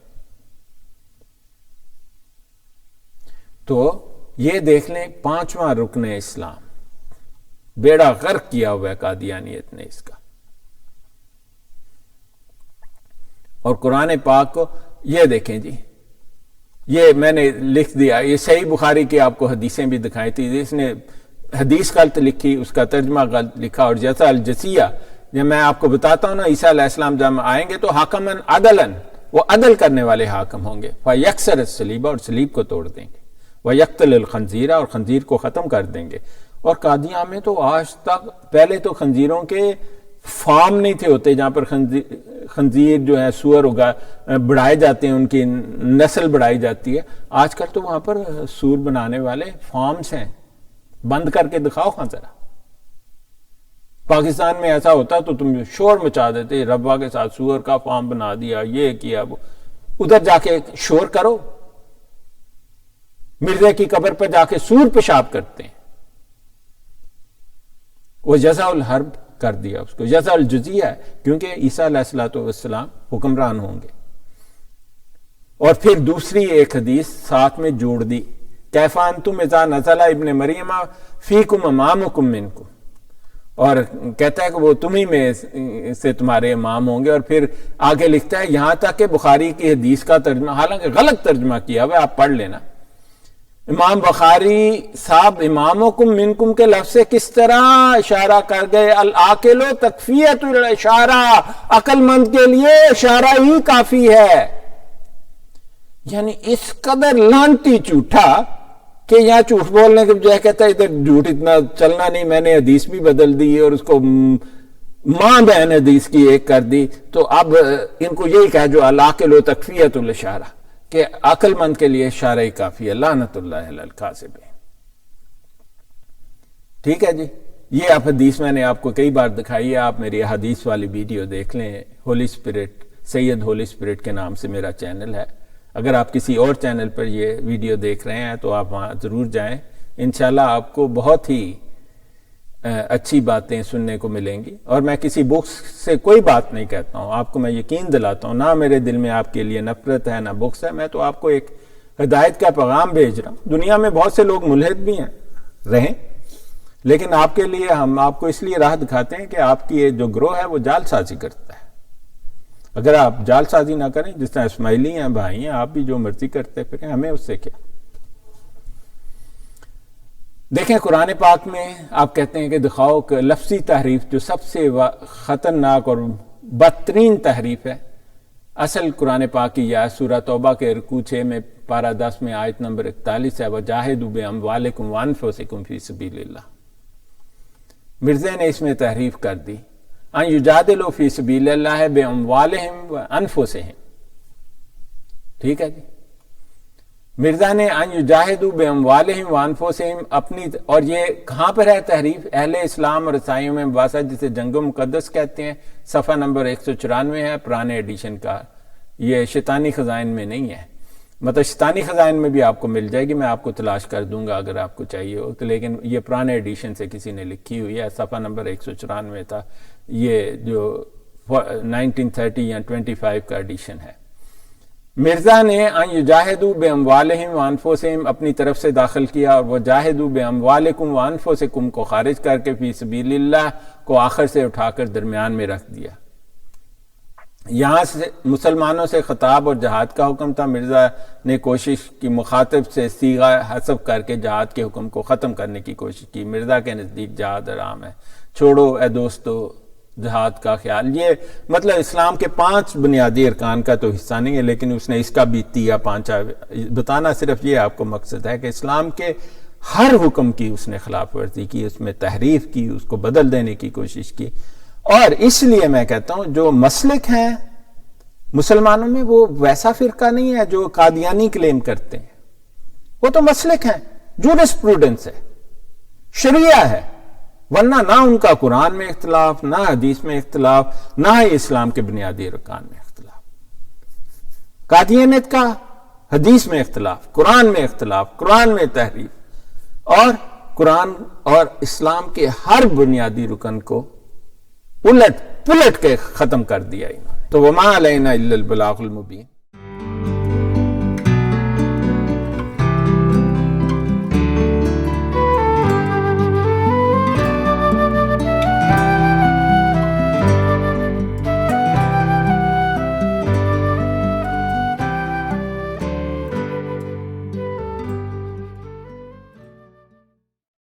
تو یہ دیکھ لیں 5واں رکن اسلام، بیڑا غرق کیا ہوا ہے قادیانیت نے اس کا. اور قرآن پاک کو یہ دیکھیں جی، یہ میں نے لکھ دیا، یہ صحیح بخاری کی آپ کو حدیثیں بھی دکھائی تھی. اس نے حدیث غلط لکھی، اس کا ترجمہ غلط لکھا. اور جیسا الجزیہ، جب میں آپ کو بتاتا ہوں نا عیسیٰ علیہ السلام جب آئیں گے تو حاکمن عدلن، وہ عدل کرنے والے حاکم ہوں گے. فیکسر الصلیب، اور صلیب کو توڑ دیں گے. ویقتل الخنزیر، اور خنزیر کو ختم کر دیں گے. اور قادیاں میں تو آج تک، پہلے تو خنزیروں کے فارم نہیں تھے ہوتے جہاں پر خنزیر جو ہے سور بڑھائے جاتے ہیں، ان کی نسل بڑھائی جاتی ہے. آج کل تو وہاں پر سور بنانے والے فارمز ہیں. بند کر کے دکھاؤ ہاں ذرا. پاکستان میں ایسا ہوتا تو تم شور مچا دیتے، ربا کے ساتھ سور کا فارم بنا دیا، یہ کیا وہ. ادھر جا کے شور کرو، مرزا کی قبر پر جا کے سور پیشاب کرتے ہیں. وہ جزا الحرب کر دیا اس کو، جزا الجزیہ ہے، کیونکہ عیسیٰ علیہ السلام حکمران ہوں گے. اور پھر دوسری ایک حدیث ساتھ میں جوڑ دی، کیف انتم اذا نزل ابن مریم فیکم امامکم منکم، اور کہتا ہے کہ وہ تمہیں میں سے تمہارے امام ہوں گے. اور پھر آگے لکھتا ہے یہاں تک کہ بخاری کی حدیث کا ترجمہ، حالانکہ غلط ترجمہ کیا ہوا ہے، آپ پڑھ لینا. امام بخاری صاحب امامکم منکم کے لفظ سے کس طرح اشارہ کر گئے، العاقل تکفیت الاشارہ، عقل مند کے لیے اشارہ ہی کافی ہے. یعنی اس قدر لانتی جھوٹا کہ یہاں جھوٹ بولنے کے بجائے کہتا ہے ادھر جھوٹ اتنا چلنا نہیں، میں نے حدیث بھی بدل دی اور اس کو ماں بہن حدیث کی ایک کر دی. تو اب ان کو یہی کہا جو العاقل تکفیت الاشارہ، کہ عقل مند کے لیے اشارہ ہی کافی ہے. لعنت اللہ علی الکاذبین. ٹھیک ہے جی، یہ آپ حدیث میں نے آپ کو کئی بار دکھائی ہے. آپ میری حدیث والی ویڈیو دیکھ لیں. ہولی اسپرٹ، سید ہولی اسپرٹ کے نام سے میرا چینل ہے. اگر آپ کسی اور چینل پر یہ ویڈیو دیکھ رہے ہیں تو آپ وہاں ضرور جائیں. انشاءاللہ آپ کو بہت ہی اچھی باتیں سننے کو ملیں گی. اور میں کسی بکس سے کوئی بات نہیں کہتا ہوں، آپ کو میں یقین دلاتا ہوں، نہ میرے دل میں آپ کے لیے نفرت ہے نہ بکس ہے. میں تو آپ کو ایک ہدایت کا پیغام بھیج رہا ہوں. دنیا میں بہت سے لوگ ملحد بھی ہیں، رہیں، لیکن آپ کے لیے ہم آپ کو اس لیے راہ دکھاتے ہیں کہ آپ کی جو گروہ ہے وہ جال سازی کرتا ہے. اگر آپ جال سازی نہ کریں، جس طرح اسماعیلی ہیں، بھائی ہیں، آپ بھی جو مرضی کرتے پھریں، ہمیں اس سے کیا. دیکھیں قرآن پاک میں آپ کہتے ہیں کہ دکھاؤ کہ لفظی تحریف جو سب سے خطرناک اور بدترین تحریف ہے. اصل قرآن پاک کی یہ سورہ توبہ کے رکوع 6 میں پارہ 10 میں آیت نمبر 41 ہے، وَجَاهِدُوا بِأَمْوَالِكُمْ وَأَنفُسِكُمْ فِي سَبِيلِ اللَّهِ. مرزا نے اس میں تحریف کر دی، ان یجادلوا فی سبیل اللہ باموالہم وانفسہم. ٹھیک ہے جی، مرزا نے ان یجاہدوا باموالہم وانفسہم اپنی، اور یہ کہاں پر ہے تحریف؟ اہل اسلام اور عیسائیوں میں مباحثہ جسے جنگ مقدس کہتے ہیں، صفحہ نمبر 194 ہے پرانے ایڈیشن کا. یہ شیطانی خزائن میں نہیں ہے، مطلب شیطانی خزائن میں بھی آپ کو مل جائے گی، میں آپ کو تلاش کر دوں گا اگر آپ کو چاہیے ہو تو، لیکن یہ پرانے ایڈیشن سے کسی نے لکھی ہوئی ہے. صفحہ نمبر 194 تھا، یہ جو 1930 یا 25 کا ایڈیشن ہے. مرزا نے ان یجاہدوا باموالہم وانفسہم اپنی طرف سے داخل کیا، اور وہ جاہدوا باموالکم وانفسکم کو خارج کر کے فی سبیل اللہ کو آخر سے اٹھا کر درمیان میں رکھ دیا. یہاں سے مسلمانوں سے خطاب اور جہاد کا حکم تھا. مرزا نے کوشش کی مخاطب سے صیغہ حذف کر کے جہاد کے حکم کو ختم کرنے کی کوشش کی. مرزا کے نزدیک جہاد حرام ہے، چھوڑو اے دوستو جہاد کا خیال. یہ مطلب اسلام کے 5 بنیادی ارکان کا تو حصہ نہیں ہے، لیکن اس نے اس کا بھی تیا پانچا بتانا. صرف یہ آپ کو مقصد ہے کہ اسلام کے ہر حکم کی اس نے خلاف ورزی کی، اس میں تحریف کی، اس کو بدل دینے کی کوشش کی. اور اس لیے میں کہتا ہوں جو مسلک ہیں مسلمانوں میں وہ ویسا فرقہ نہیں ہے جو قادیانی کلیم کرتے ہیں. وہ تو مسلک ہیں، جورسپروڈنس ہے، شریعہ ہے، ورنہ نہ ان کا قرآن میں اختلاف، نہ حدیث میں اختلاف، نہ ہی اسلام کے بنیادی ارکان میں اختلاف. قادیانیت کا حدیث میں اختلاف، قرآن میں اختلاف، قرآن میں تحریف، اور قرآن اور اسلام کے ہر بنیادی رکن کو الٹ پلٹ کے ختم کر دیا انہوں نے. تو وما علینا الا البلاغ المبین.